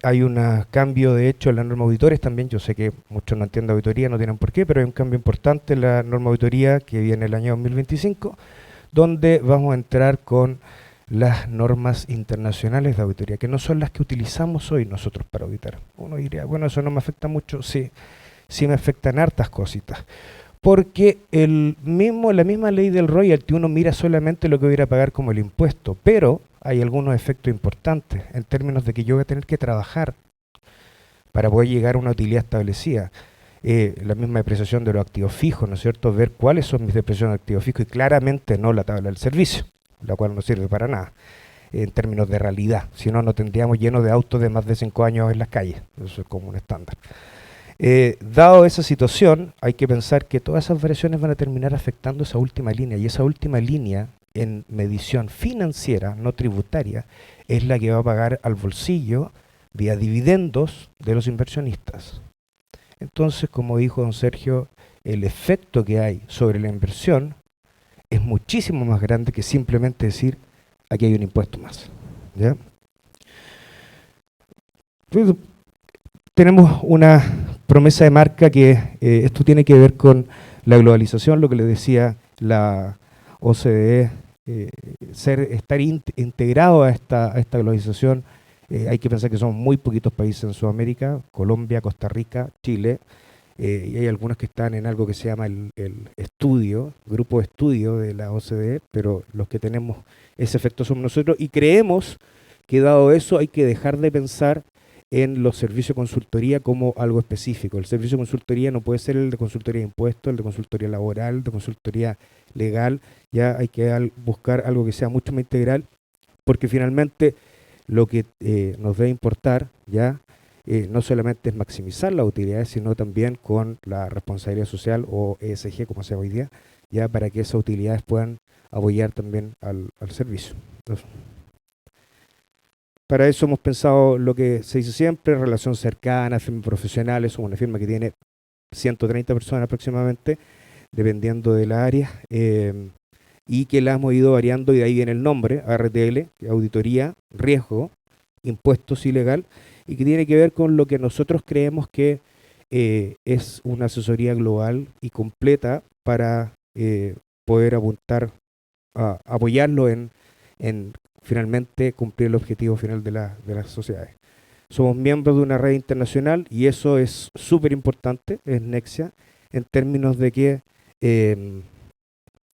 hay un cambio, de hecho, en la norma auditores también. Yo sé que muchos no entienden auditoría, no tienen por qué, pero hay un cambio importante en la norma auditoría que viene el año 2025, donde vamos a entrar con las normas internacionales de auditoría, que no son las que utilizamos hoy nosotros para auditar. Uno diría, bueno, eso no me afecta mucho. Sí me afectan hartas cositas. Porque la misma ley del royalty, uno mira solamente lo que voy a pagar como el impuesto, pero hay algunos efectos importantes en términos de que yo voy a tener que trabajar para poder llegar a una utilidad establecida. La misma depreciación de los activos fijos, ¿no es cierto? Ver cuáles son mis depreciaciones de activos fijos y claramente no la tabla del servicio, la cual no sirve para nada en términos de realidad. Si no, no tendríamos llenos de autos de más de 5 años en las calles. Eso es como un estándar. Dado esa situación, hay que pensar que todas esas variaciones van a terminar afectando esa última línea, y esa última línea en medición financiera, no tributaria, es la que va a pagar al bolsillo vía dividendos de los inversionistas. Entonces, como dijo don Sergio, el efecto que hay sobre la inversión es muchísimo más grande que simplemente decir aquí hay un impuesto más. ¿Ya? Tenemos una promesa de marca que esto tiene que ver con la globalización, lo que les decía la OCDE, estar integrado a esta globalización. Hay que pensar que somos muy poquitos países en Sudamérica: Colombia, Costa Rica, Chile, y hay algunos que están en algo que se llama el estudio, grupo de estudio de la OCDE, pero los que tenemos ese efecto somos nosotros, y creemos que dado eso hay que dejar de pensar en los servicios de consultoría como algo específico. El servicio de consultoría no puede ser el de consultoría de impuestos, el de consultoría laboral, el de consultoría legal. Ya hay que buscar algo que sea mucho más integral, porque finalmente lo que nos debe importar ya no solamente es maximizar las utilidades, sino también con la responsabilidad social o ESG, como se llama hoy día, ya para que esas utilidades puedan apoyar también al servicio. Entonces, para eso hemos pensado lo que se dice siempre, relación cercana, firmas profesionales. Somos una firma que tiene 130 personas aproximadamente, dependiendo de la área, y que la hemos ido variando, y de ahí viene el nombre, ARTL, auditoría, riesgo, impuestos y legal, y que tiene que ver con lo que nosotros creemos que es una asesoría global y completa para poder apoyarlo en finalmente cumplir el objetivo final de las sociedades. Somos miembros de una red internacional y eso es súper importante, es Nexia, en términos de que,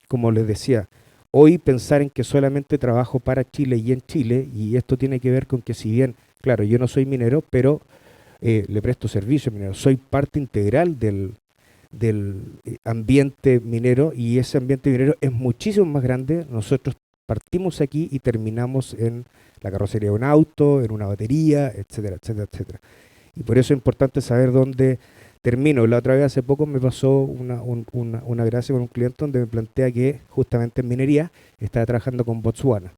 como les decía, hoy pensar en que solamente trabajo para Chile y en Chile, y esto tiene que ver con que si bien, claro, yo no soy minero, pero le presto servicio minero, soy parte integral del ambiente minero, y ese ambiente minero es muchísimo más grande. Nosotros partimos aquí y terminamos en la carrocería de un auto, en una batería, etcétera, etcétera, etcétera. Y por eso es importante saber dónde termino. La otra vez, hace poco, me pasó una gracia con un cliente donde me plantea que justamente en minería estaba trabajando con Botswana.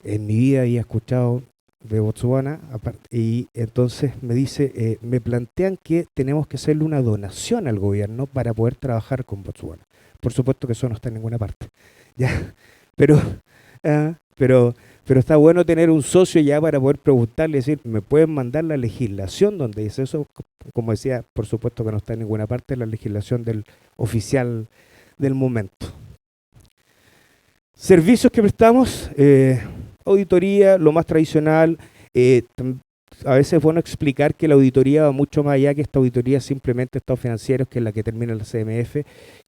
En mi vida había escuchado de Botswana, y entonces me dice, me plantean que tenemos que hacerle una donación al gobierno para poder trabajar con Botswana. Por supuesto que eso no está en ninguna parte. ¿Ya? Pero está bueno tener un socio ya para poder preguntarle, decir, ¿me pueden mandar la legislación donde dice eso? Como decía, por supuesto que no está en ninguna parte, la legislación del oficial del momento. Servicios que prestamos, auditoría, lo más tradicional. A veces es bueno explicar que la auditoría va mucho más allá que esta auditoría simplemente estados financieros, que es la que termina la CMF, que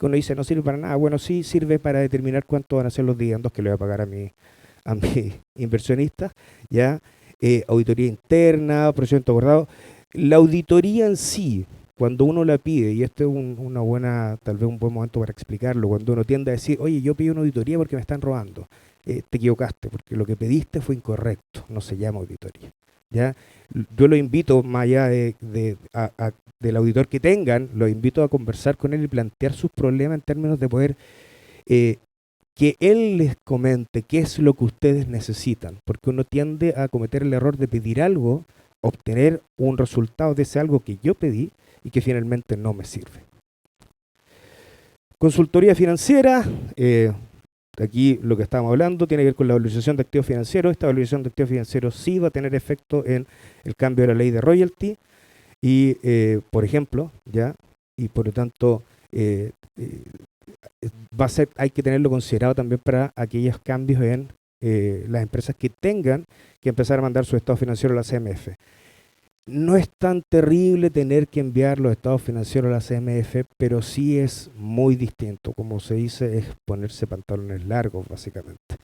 uno dice no sirve para nada. Bueno, sí sirve para determinar cuánto van a ser los dividendos que le voy a pagar a mi inversionista, ya. Auditoría interna, procedimiento acordado. La auditoría en sí, cuando uno la pide, y este es tal vez un buen momento para explicarlo, cuando uno tiende a decir, oye, yo pido una auditoría porque me están robando, te equivocaste, porque lo que pediste fue incorrecto, no se llama auditoría. ¿Ya? Yo lo invito, más allá del auditor que tengan, lo invito a conversar con él y plantear sus problemas en términos de poder que él les comente qué es lo que ustedes necesitan, porque uno tiende a cometer el error de pedir algo, obtener un resultado de ese algo que yo pedí y que finalmente no me sirve. Consultoría financiera. Aquí lo que estábamos hablando tiene que ver con la valorización de activos financieros. Esta valorización de activos financieros sí va a tener efecto en el cambio de la ley de royalty y, por ejemplo, ya, y por lo tanto hay que tenerlo considerado también para aquellos cambios en las empresas que tengan que empezar a mandar su estado financiero a la CMF. No es tan terrible tener que enviar los estados financieros a la CMF, pero sí es muy distinto. Como se dice, es ponerse pantalones largos, básicamente.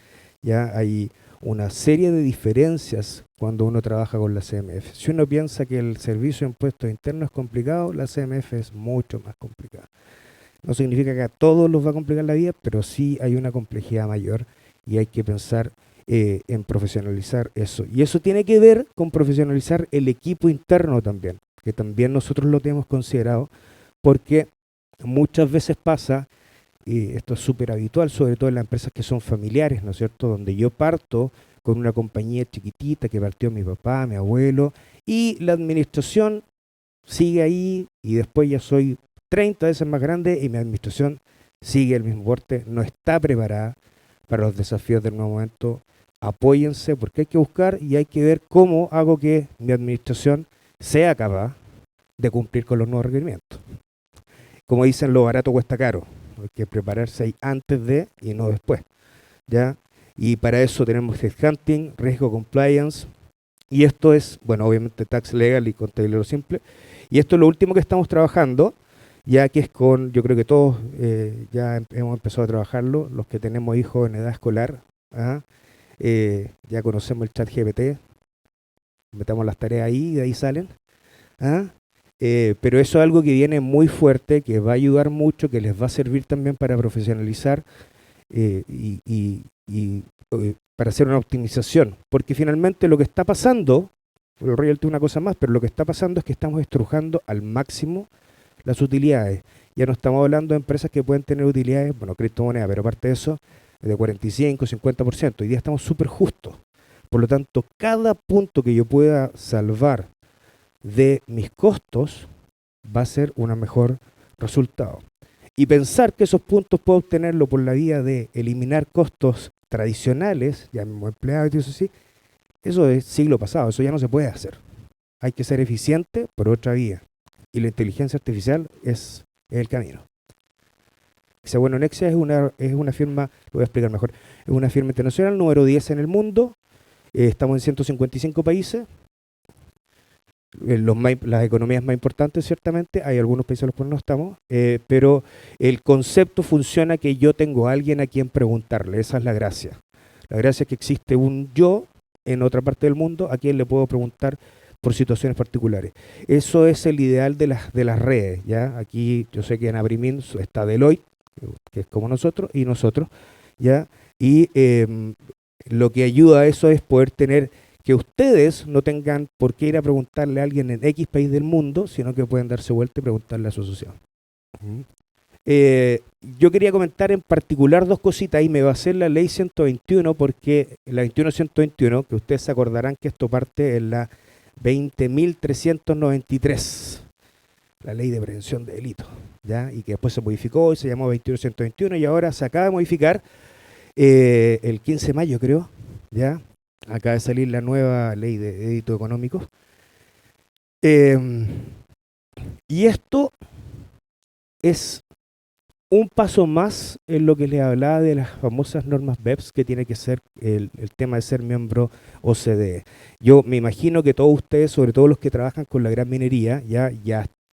Ya hay una serie de diferencias cuando uno trabaja con la CMF. Si uno piensa que el servicio de impuestos internos es complicado, la CMF es mucho más complicada. No significa que a todos los va a complicar la vida, pero sí hay una complejidad mayor y hay que pensar en profesionalizar eso. Y eso tiene que ver con profesionalizar el equipo interno también, que también nosotros lo tenemos considerado, porque muchas veces pasa, y esto es súper habitual, sobre todo en las empresas que son familiares, ¿no es cierto?, donde yo parto con una compañía chiquitita que partió mi papá, mi abuelo, y la administración sigue ahí, y después ya soy 30 veces más grande y mi administración sigue el mismo porte, no está preparada para los desafíos del nuevo momento. Apóyense, porque hay que buscar y hay que ver cómo hago que mi administración sea capaz de cumplir con los nuevos requerimientos. Como dicen, lo barato cuesta caro. Hay que prepararse ahí antes de y no después, ¿ya? Y para eso tenemos headhunting, riesgo compliance, Y esto es, bueno, obviamente tax legal y contabilidad simple. Y esto es lo último que estamos trabajando, ya que es con, yo creo que todos ya hemos empezado a trabajarlo, los que tenemos hijos en edad escolar, ¿ah? Ya conocemos el chat GPT, metamos las tareas ahí y de ahí salen. ¿Ah? Pero eso es algo que viene muy fuerte, que va a ayudar mucho, que les va a servir también para profesionalizar para hacer una optimización. Porque finalmente lo que está pasando, el royalty es una cosa más, pero lo que está pasando es que estamos estrujando al máximo las utilidades. Ya no estamos hablando de empresas que pueden tener utilidades, bueno, criptomonedas, pero aparte de eso, de 45, 50%. Hoy día estamos súper justos. Por lo tanto, cada punto que yo pueda salvar de mis costos va a ser un mejor resultado. Y pensar que esos puntos puedo obtenerlo por la vía de eliminar costos tradicionales, ya mismo empleados y eso sí, eso es siglo pasado, eso ya no se puede hacer. Hay que ser eficiente por otra vía. Y la inteligencia artificial es el camino. Bueno, Nexia es una firma, lo voy a explicar mejor, es una firma internacional, número 10 en el mundo, estamos en 155 países, las economías más importantes ciertamente, hay algunos países en los cuales no estamos, pero el concepto funciona que yo tengo a alguien a quien preguntarle, esa es la gracia. La gracia es que existe un yo en otra parte del mundo a quien le puedo preguntar por situaciones particulares. Eso es el ideal de las redes, ¿ya? Aquí yo sé que en Abrimin está Deloitte, que es como nosotros, y nosotros, ¿ya? Y lo que ayuda a eso es poder tener que ustedes no tengan por qué ir a preguntarle a alguien en X país del mundo, sino que pueden darse vuelta y preguntarle a su asociado. Yo quería comentar en particular dos cositas y me basé en la ley 121 porque la 21.121, que ustedes se acordarán que esto parte en la 20.393, la ley de prevención de delitos, ¿ya? Y que después se modificó y se llamó 21.121 y ahora se acaba de modificar el 15 de mayo, creo, ¿ya? Acaba de salir la nueva ley de delitos económicos. Y esto es un paso más en lo que les hablaba de las famosas normas BEPS, que tiene que ser el tema de ser miembro OCDE. Yo me imagino que todos ustedes, sobre todo los que trabajan con la gran minería, ya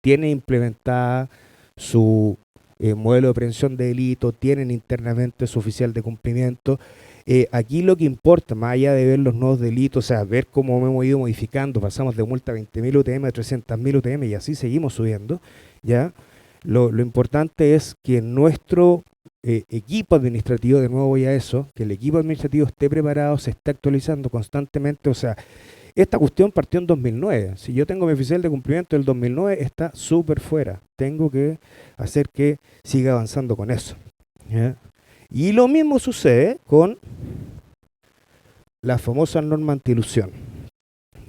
tienen implementada su modelo de prevención de delito, tienen internamente su oficial de cumplimiento. Aquí lo que importa, más allá de ver los nuevos delitos, o sea, ver cómo hemos ido modificando, pasamos de multa a 20.000 UTM a 300.000 UTM y así seguimos subiendo, ¿ya? Lo importante es que nuestro equipo administrativo, de nuevo voy a eso, que el equipo administrativo esté preparado, se esté actualizando constantemente. O sea, esta cuestión partió en 2009. Si yo tengo mi oficial de cumplimiento del 2009, está súper fuera. Tengo que hacer que siga avanzando con eso, ¿ya? Y lo mismo sucede con la famosa norma antiilusión.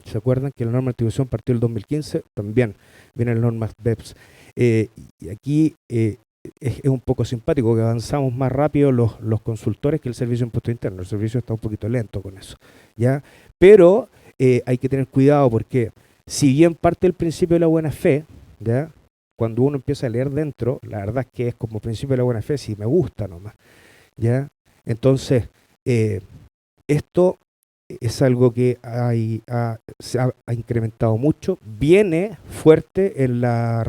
¿Se acuerdan que la norma antiilusión partió el 2015? También vienen las normas BEPS. Y aquí es un poco simpático que avanzamos más rápido los consultores que el Servicio de Impuesto Interno. El servicio está un poquito lento con eso, ¿ya? Pero hay que tener cuidado porque si bien parte del principio de la buena fe, ¿ya? Cuando uno empieza a leer dentro, la verdad es que es como principio de la buena fe, si me gusta nomás, ¿ya? Entonces, esto es algo que se ha incrementado mucho, viene fuerte en la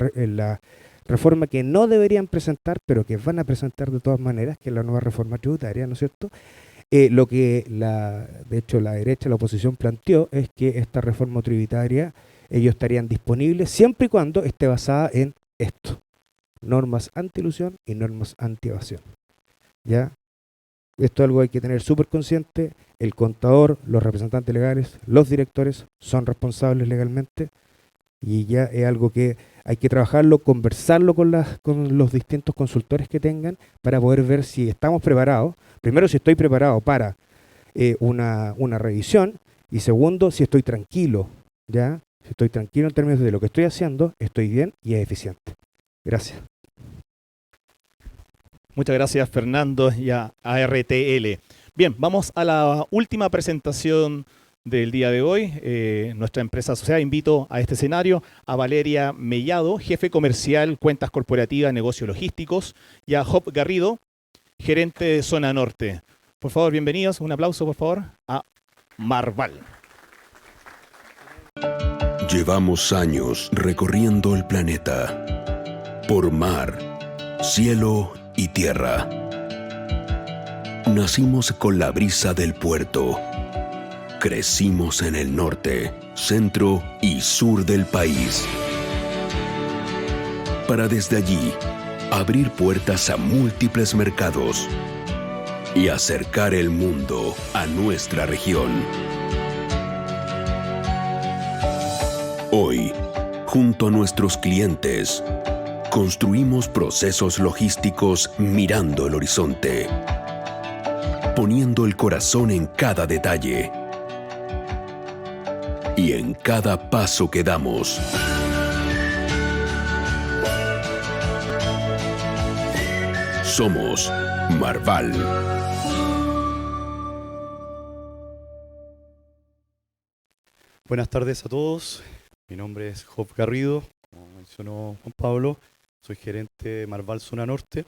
reforma que no deberían presentar, pero que van a presentar de todas maneras, que es la nueva reforma tributaria, ¿no es cierto? Lo que de hecho la derecha, la oposición planteó, es que esta reforma tributaria, ellos estarían disponibles siempre y cuando esté basada en esto: normas anti-ilusión y normas anti-evasión, ¿ya? Esto es algo que hay que tener súper consciente. El contador, los representantes legales, los directores son responsables legalmente y ya es algo que hay que trabajarlo, conversarlo con los distintos consultores que tengan para poder ver si estamos preparados. Primero, si estoy preparado para una revisión, y segundo, si estoy tranquilo, ¿ya? Si estoy tranquilo en términos de lo que estoy haciendo, estoy bien y es eficiente. Gracias. Muchas gracias, Fernando, y a ARTL. Bien, vamos a la última presentación del día de hoy. Nuestra empresa asociada, invito a este escenario a Valeria Mellado, jefe comercial, cuentas corporativas, negocios logísticos, y a Job Garrido, gerente de Zona Norte. Por favor, bienvenidos. Un aplauso, por favor, a Marval. Llevamos años recorriendo el planeta, por mar, cielo y tierra. Nacimos con la brisa del puerto. Crecimos en el norte, centro y sur del país. Para desde allí, abrir puertas a múltiples mercados y acercar el mundo a nuestra región. Hoy, junto a nuestros clientes, construimos procesos logísticos mirando el horizonte, poniendo el corazón en cada detalle y en cada paso que damos. Somos Marval. Buenas tardes a todos. Mi nombre es Job Garrido, como mencionó Juan Pablo. Soy gerente de Marval Zona Norte.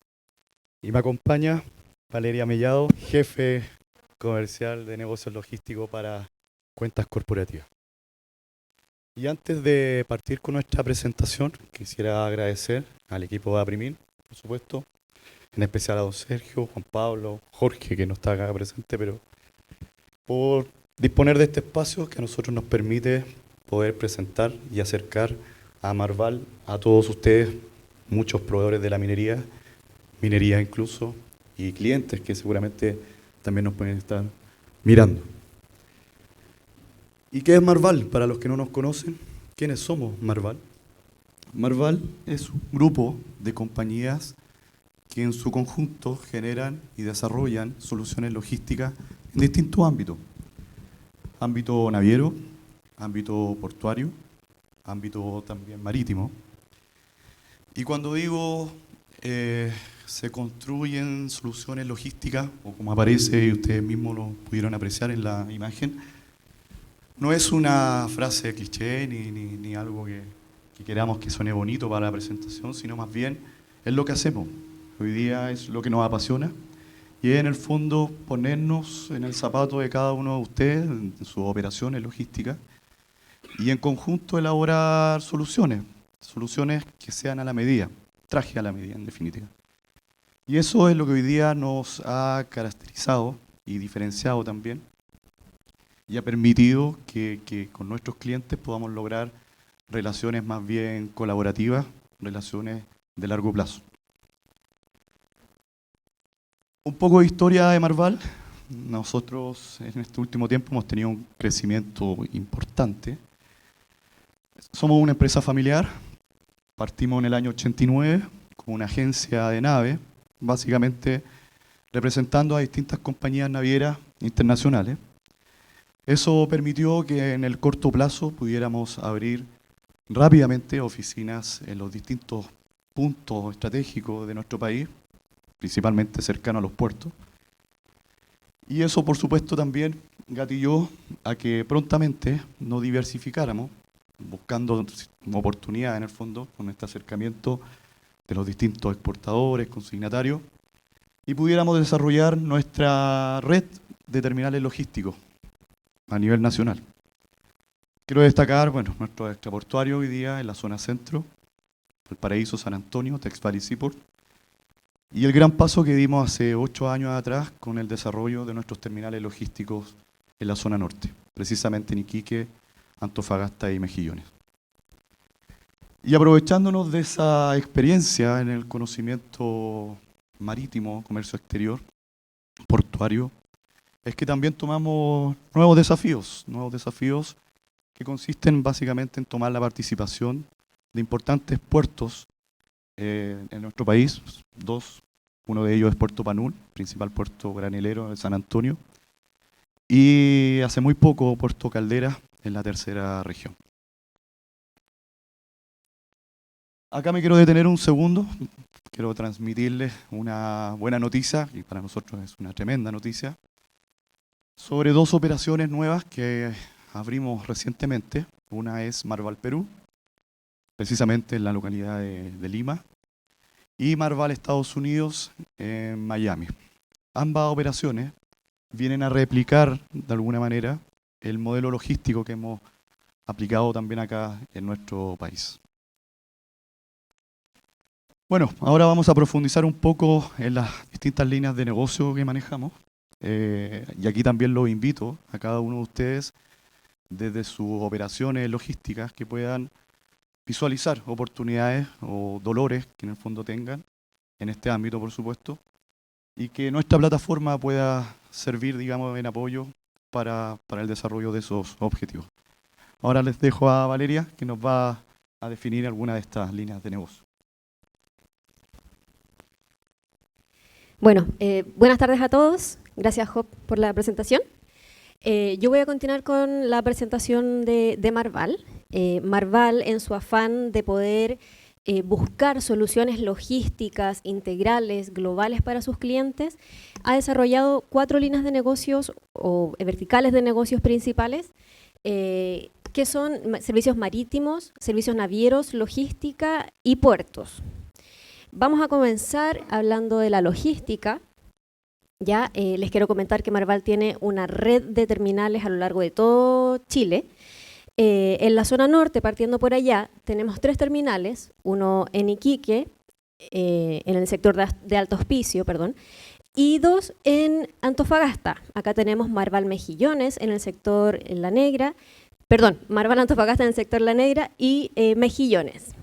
Y me acompaña Valeria Mellado, jefe comercial de negocios logísticos para cuentas corporativas. Y antes de partir con nuestra presentación, quisiera agradecer al equipo de Aprimil, por supuesto, en especial a don Sergio, Juan Pablo, Jorge, que no está acá presente, pero por disponer de este espacio que a nosotros nos permite poder presentar y acercar a Marval a todos ustedes, muchos proveedores de la minería incluso, y clientes que seguramente también nos pueden estar mirando. ¿Y qué es Marval? Para los que no nos conocen, ¿quiénes somos Marval? Marval es un grupo de compañías que en su conjunto generan y desarrollan soluciones logísticas en distintos ámbitos. Ámbito naviero, ámbito portuario, ámbito también marítimo. Y cuando digo se construyen soluciones logísticas, o como aparece y ustedes mismos lo pudieron apreciar en la imagen, no es una frase cliché ni algo que queramos que suene bonito para la presentación, sino más bien es lo que hacemos. Hoy día es lo que nos apasiona y es en el fondo ponernos en el zapato de cada uno de ustedes en sus operaciones logísticas y en conjunto elaborar soluciones que sean a la medida, traje a la medida en definitiva. Y eso es lo que hoy día nos ha caracterizado y diferenciado también y ha permitido que con nuestros clientes podamos lograr relaciones más bien colaborativas, relaciones de largo plazo. Un poco de historia de Marval. Nosotros en este último tiempo hemos tenido un crecimiento importante. Somos una empresa familiar. Partimos en el año 89 con una agencia de nave, básicamente representando a distintas compañías navieras internacionales. Eso permitió que en el corto plazo pudiéramos abrir rápidamente oficinas en los distintos puntos estratégicos de nuestro país, principalmente cercano a los puertos. Y eso, por supuesto, también gatilló a que prontamente nos diversificáramos, buscando oportunidades en el fondo con este acercamiento de los distintos exportadores, consignatarios, y pudiéramos desarrollar nuestra red de terminales logísticos a nivel nacional. Quiero destacar, nuestro extraportuario hoy día en la zona centro, Valparaíso, San Antonio, Tex Valley Seaport, y el gran paso que dimos hace 8 años atrás con el desarrollo de nuestros terminales logísticos en la zona norte, precisamente en Iquique, Antofagasta y Mejillones. Y aprovechándonos de esa experiencia en el conocimiento marítimo, comercio exterior, portuario, es que también tomamos nuevos desafíos que consisten básicamente en tomar la participación de importantes puertos en nuestro país, 2. Uno de ellos es Puerto Panul, principal puerto granelero de San Antonio, y hace muy poco Puerto Caldera en la tercera región. Acá me quiero detener un segundo, quiero transmitirles una buena noticia, y para nosotros es una tremenda noticia, sobre 2 operaciones nuevas que abrimos recientemente. Una es Marval Perú, precisamente en la localidad de Lima, y Marval Estados Unidos en Miami. Ambas operaciones vienen a replicar de alguna manera el modelo logístico que hemos aplicado también acá en nuestro país. Bueno, ahora vamos a profundizar un poco en las distintas líneas de negocio que manejamos. Y aquí también los invito a cada uno de ustedes, desde sus operaciones logísticas, que puedan visualizar oportunidades o dolores que en el fondo tengan en este ámbito, por supuesto, y que nuestra plataforma pueda servir, digamos, en apoyo para el desarrollo de esos objetivos. Ahora les dejo a Valeria, que nos va a definir alguna de estas líneas de negocio. Bueno, buenas tardes a todos. Gracias, Job, por la presentación. Yo voy a continuar con la presentación de Marval. Marval, en su afán de poder buscar soluciones logísticas integrales, globales para sus clientes, ha desarrollado 4 líneas de negocios o verticales de negocios principales, que son servicios marítimos, servicios navieros, logística y puertos. Vamos a comenzar hablando de la logística. Ya les quiero comentar que Marval tiene una red de terminales a lo largo de todo Chile. En la zona norte, partiendo por allá, tenemos 3 terminales, uno en Iquique, en el sector de Alto Hospicio, perdón, y 2 en Antofagasta. Acá tenemos Marval Mejillones en el sector La Negra, Marval Antofagasta en el sector La Negra y Mejillones.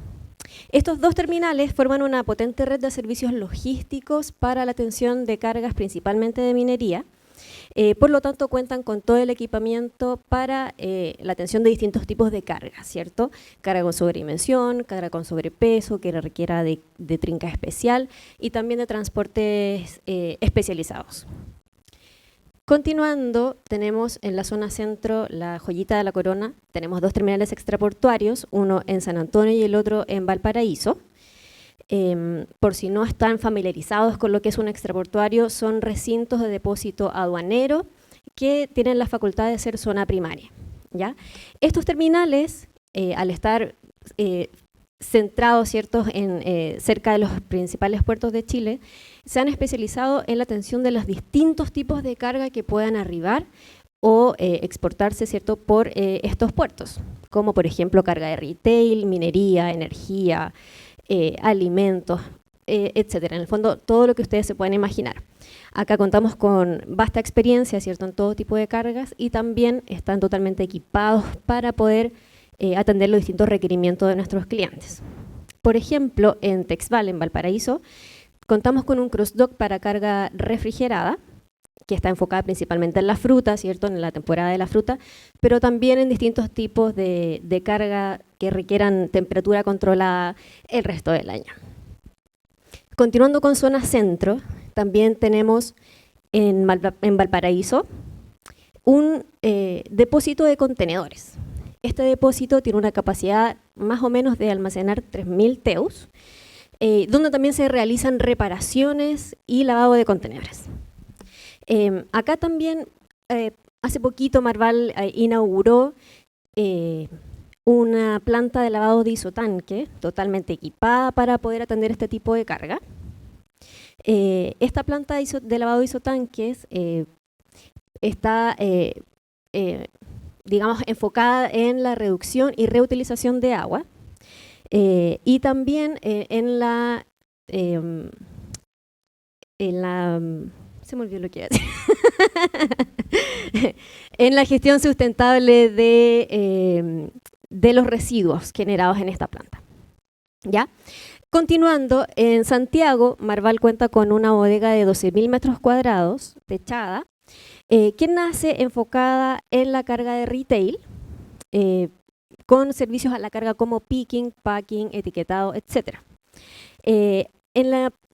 Estos 2 terminales forman una potente red de servicios logísticos para la atención de cargas principalmente de minería. Por lo tanto, cuentan con todo el equipamiento para la atención de distintos tipos de cargas, ¿cierto? Carga con sobredimensión, carga con sobrepeso, que requiera de trinca especial y también de transportes especializados. Continuando, tenemos en la zona centro la joyita de la corona. Tenemos 2 terminales extraportuarios, uno en San Antonio y el otro en Valparaíso. Por si no están familiarizados con lo que es un extraportuario, son recintos de depósito aduanero que tienen la facultad de ser zona primaria, ¿ya? Estos terminales, al estar centrados, ¿cierto?, cerca de los principales puertos de Chile, se han especializado en la atención de los distintos tipos de carga que puedan arribar o exportarse, ¿cierto?, por estos puertos, como por ejemplo carga de retail, minería, energía, alimentos, etcétera. En el fondo, todo lo que ustedes se pueden imaginar. Acá contamos con vasta experiencia, ¿cierto?, en todo tipo de cargas y también están totalmente equipados para poder atender los distintos requerimientos de nuestros clientes. Por ejemplo, en Texval, en Valparaíso, contamos con un cross-dock para carga refrigerada, que está enfocada principalmente en la fruta, ¿cierto?, en la temporada de la fruta, pero también en distintos tipos de carga que requieran temperatura controlada el resto del año. Continuando con zona centro, también tenemos en Valparaíso un depósito de contenedores. Este depósito tiene una capacidad más o menos de almacenar 3.000 TEUs, donde también se realizan reparaciones y lavado de contenedores. Acá también, hace poquito Marval inauguró una planta de lavado de isotanque totalmente equipada para poder atender este tipo de carga. Esta planta de lavado de isotanques está, digamos, enfocada en la reducción y reutilización de agua y también en la se me olvidó lo que iba a decir. En la gestión sustentable de los residuos generados en esta planta. ¿Ya? Continuando, en Santiago, Marval cuenta con una bodega de 12.000 metros cuadrados, techada, que nace enfocada en la carga de retail, con servicios a la carga como picking, packing, etiquetado, etc.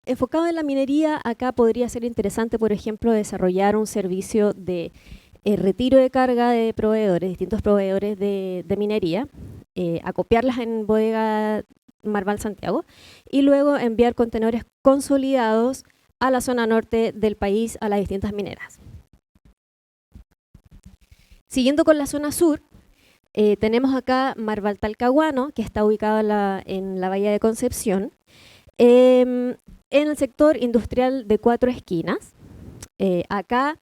Enfocado en la minería, acá podría ser interesante, por ejemplo, desarrollar un servicio de retiro de carga de proveedores, distintos proveedores de minería, acopiarlas en bodega Marval Santiago y luego enviar contenedores consolidados a la zona norte del país, a las distintas mineras. Siguiendo con la zona sur, tenemos acá Marval Talcahuano, que está ubicado en la Bahía de Concepción, en el sector industrial de Cuatro Esquinas. Acá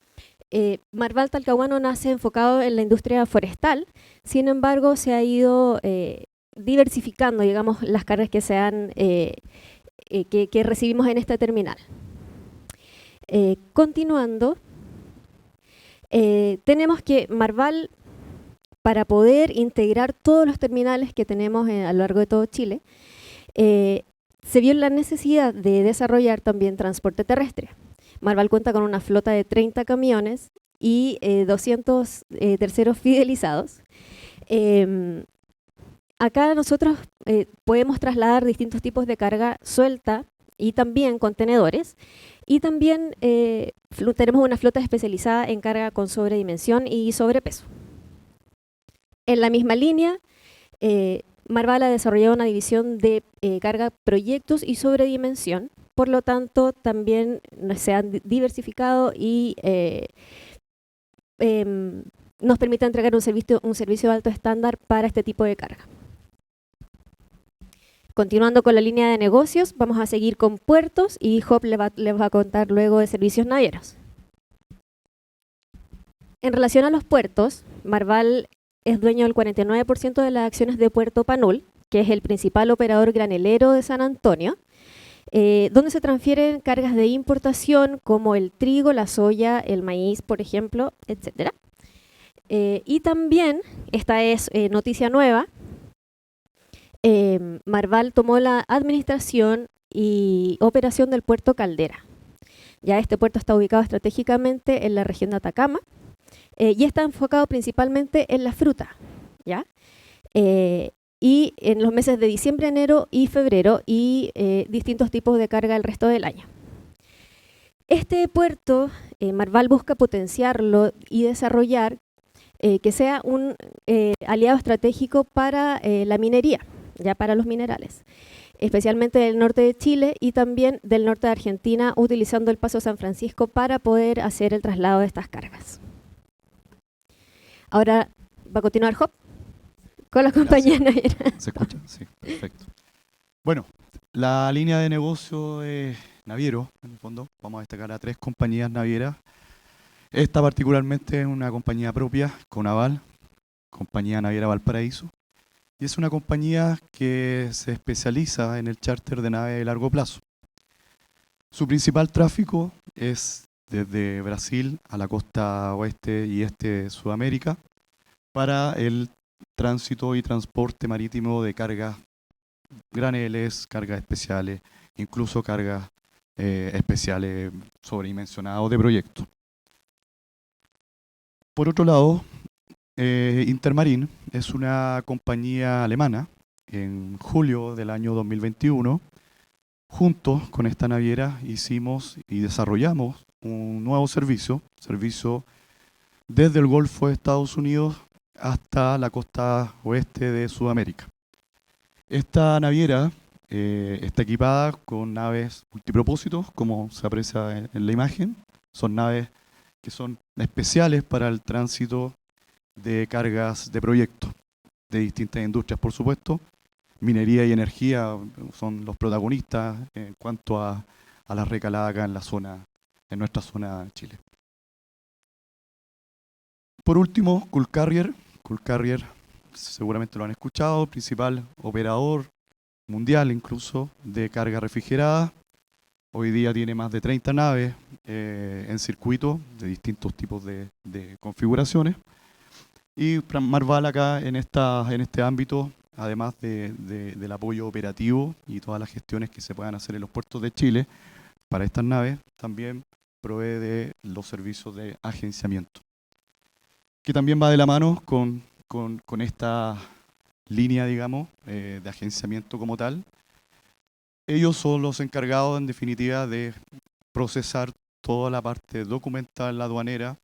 Marval Talcahuano nace enfocado en la industria forestal, sin embargo se ha ido diversificando, digamos, las cargas que que recibimos en esta terminal. Continuando, tenemos que Marval, para poder integrar todos los terminales que tenemos a lo largo de todo Chile, se vio la necesidad de desarrollar también transporte terrestre. Marval cuenta con una flota de 30 camiones y 200 terceros fidelizados. Acá nosotros podemos trasladar distintos tipos de carga suelta y también contenedores. Y también tenemos una flota especializada en carga con sobredimensión y sobrepeso. En la misma línea, Marval ha desarrollado una división de carga proyectos y sobredimensión. Por lo tanto, también se han diversificado y nos permite entregar un servicio de alto estándar para este tipo de carga. Continuando con la línea de negocios, vamos a seguir con puertos y Job les va a contar luego de servicios navieros. En relación a los puertos, Marval es dueño del 49% de las acciones de Puerto Panul, que es el principal operador granelero de San Antonio, donde se transfieren cargas de importación como el trigo, la soya, el maíz, por ejemplo, etc. Y también, esta es noticia nueva, Marval tomó la administración y operación del puerto Caldera. Ya este puerto está ubicado estratégicamente en la región de Atacama y está enfocado principalmente en la fruta, ¿ya? Y en los meses de diciembre, enero y febrero y distintos tipos de carga el resto del año. Este puerto, Marval busca potenciarlo y desarrollar que sea un aliado estratégico para la minería, ya para los minerales, especialmente del norte de Chile y también del norte de Argentina, utilizando el Paso San Francisco para poder hacer el traslado de estas cargas. Ahora va a continuar Job con la compañía naviera. ¿Se escucha? Sí, perfecto. Bueno, la línea de negocio es naviero, en el fondo. Vamos a destacar a 3 compañías navieras. Esta particularmente es una compañía propia, Conaval, Compañía Naviera Valparaíso. Y es una compañía que se especializa en el charter de naves de largo plazo. Su principal tráfico es desde Brasil a la costa oeste y este de Sudamérica para el tránsito y transporte marítimo de cargas graneles, cargas especiales, incluso cargas especiales sobredimensionadas de proyecto. Por otro lado, Intermarine es una compañía alemana. En julio del año 2021, juntos con esta naviera hicimos y desarrollamos un nuevo servicio desde el Golfo de Estados Unidos hasta la costa oeste de Sudamérica. Esta naviera está equipada con naves multipropósitos, como se aprecia en la imagen. Son naves que son especiales para el tránsito de cargas de proyectos de distintas industrias, por supuesto. Minería y energía son los protagonistas en cuanto a la recalada acá en nuestra zona de Chile. Por último, Cool Carrier. Cool Carrier, seguramente lo han escuchado, principal operador mundial incluso de carga refrigerada. Hoy día tiene más de 30 naves en circuito de distintos tipos de configuraciones. Y Marval acá en este ámbito, además del apoyo operativo y todas las gestiones que se puedan hacer en los puertos de Chile para estas naves, también provee de los servicios de agenciamiento, que también va de la mano con esta línea, digamos, de agenciamiento como tal. Ellos son los encargados, en definitiva, de procesar toda la parte documental, aduanera,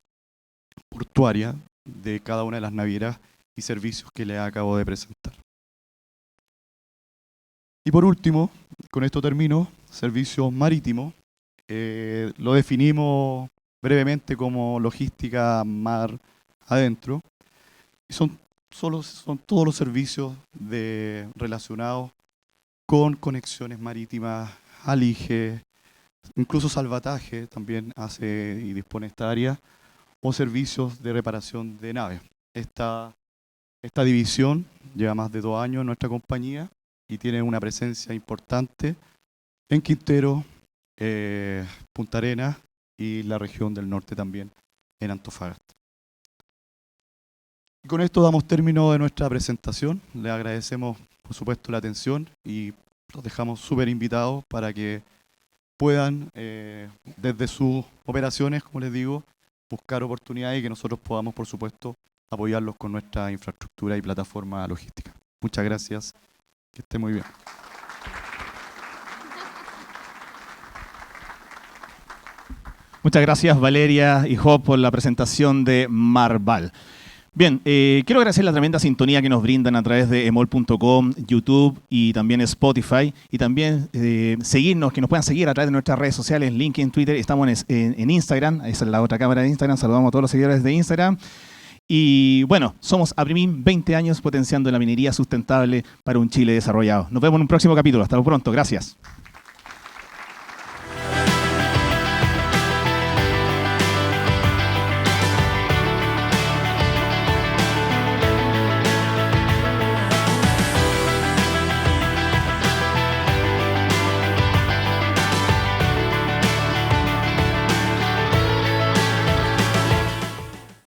portuaria, de cada una de las navieras y servicios que les acabo de presentar. Y por último, con esto termino, servicios marítimos. Lo definimos brevemente como logística mar adentro. Y son todos los servicios relacionados con conexiones marítimas, alige, incluso salvataje también hace y dispone esta área, o servicios de reparación de naves. Esta división lleva más de 2 años en nuestra compañía y tiene una presencia importante en Quintero, Punta Arenas y la región del norte también, en Antofagasta. Y con esto damos término de nuestra presentación. Le agradecemos, por supuesto, la atención y los dejamos súper invitados para que puedan, desde sus operaciones, como les digo, buscar oportunidades y que nosotros podamos, por supuesto, apoyarlos con nuestra infraestructura y plataforma logística. Muchas gracias. Que esté muy bien. Muchas gracias, Valeria y Job, por la presentación de Marval. Bien, quiero agradecer la tremenda sintonía que nos brindan a través de emol.com, YouTube y también Spotify. Y también seguirnos, que nos puedan seguir a través de nuestras redes sociales, LinkedIn, Twitter. Estamos en Instagram, esa es la otra cámara de Instagram. Saludamos a todos los seguidores de Instagram. Y bueno, somos Aprimim, 20 años potenciando la minería sustentable para un Chile desarrollado. Nos vemos en un próximo capítulo. Hasta pronto. Gracias.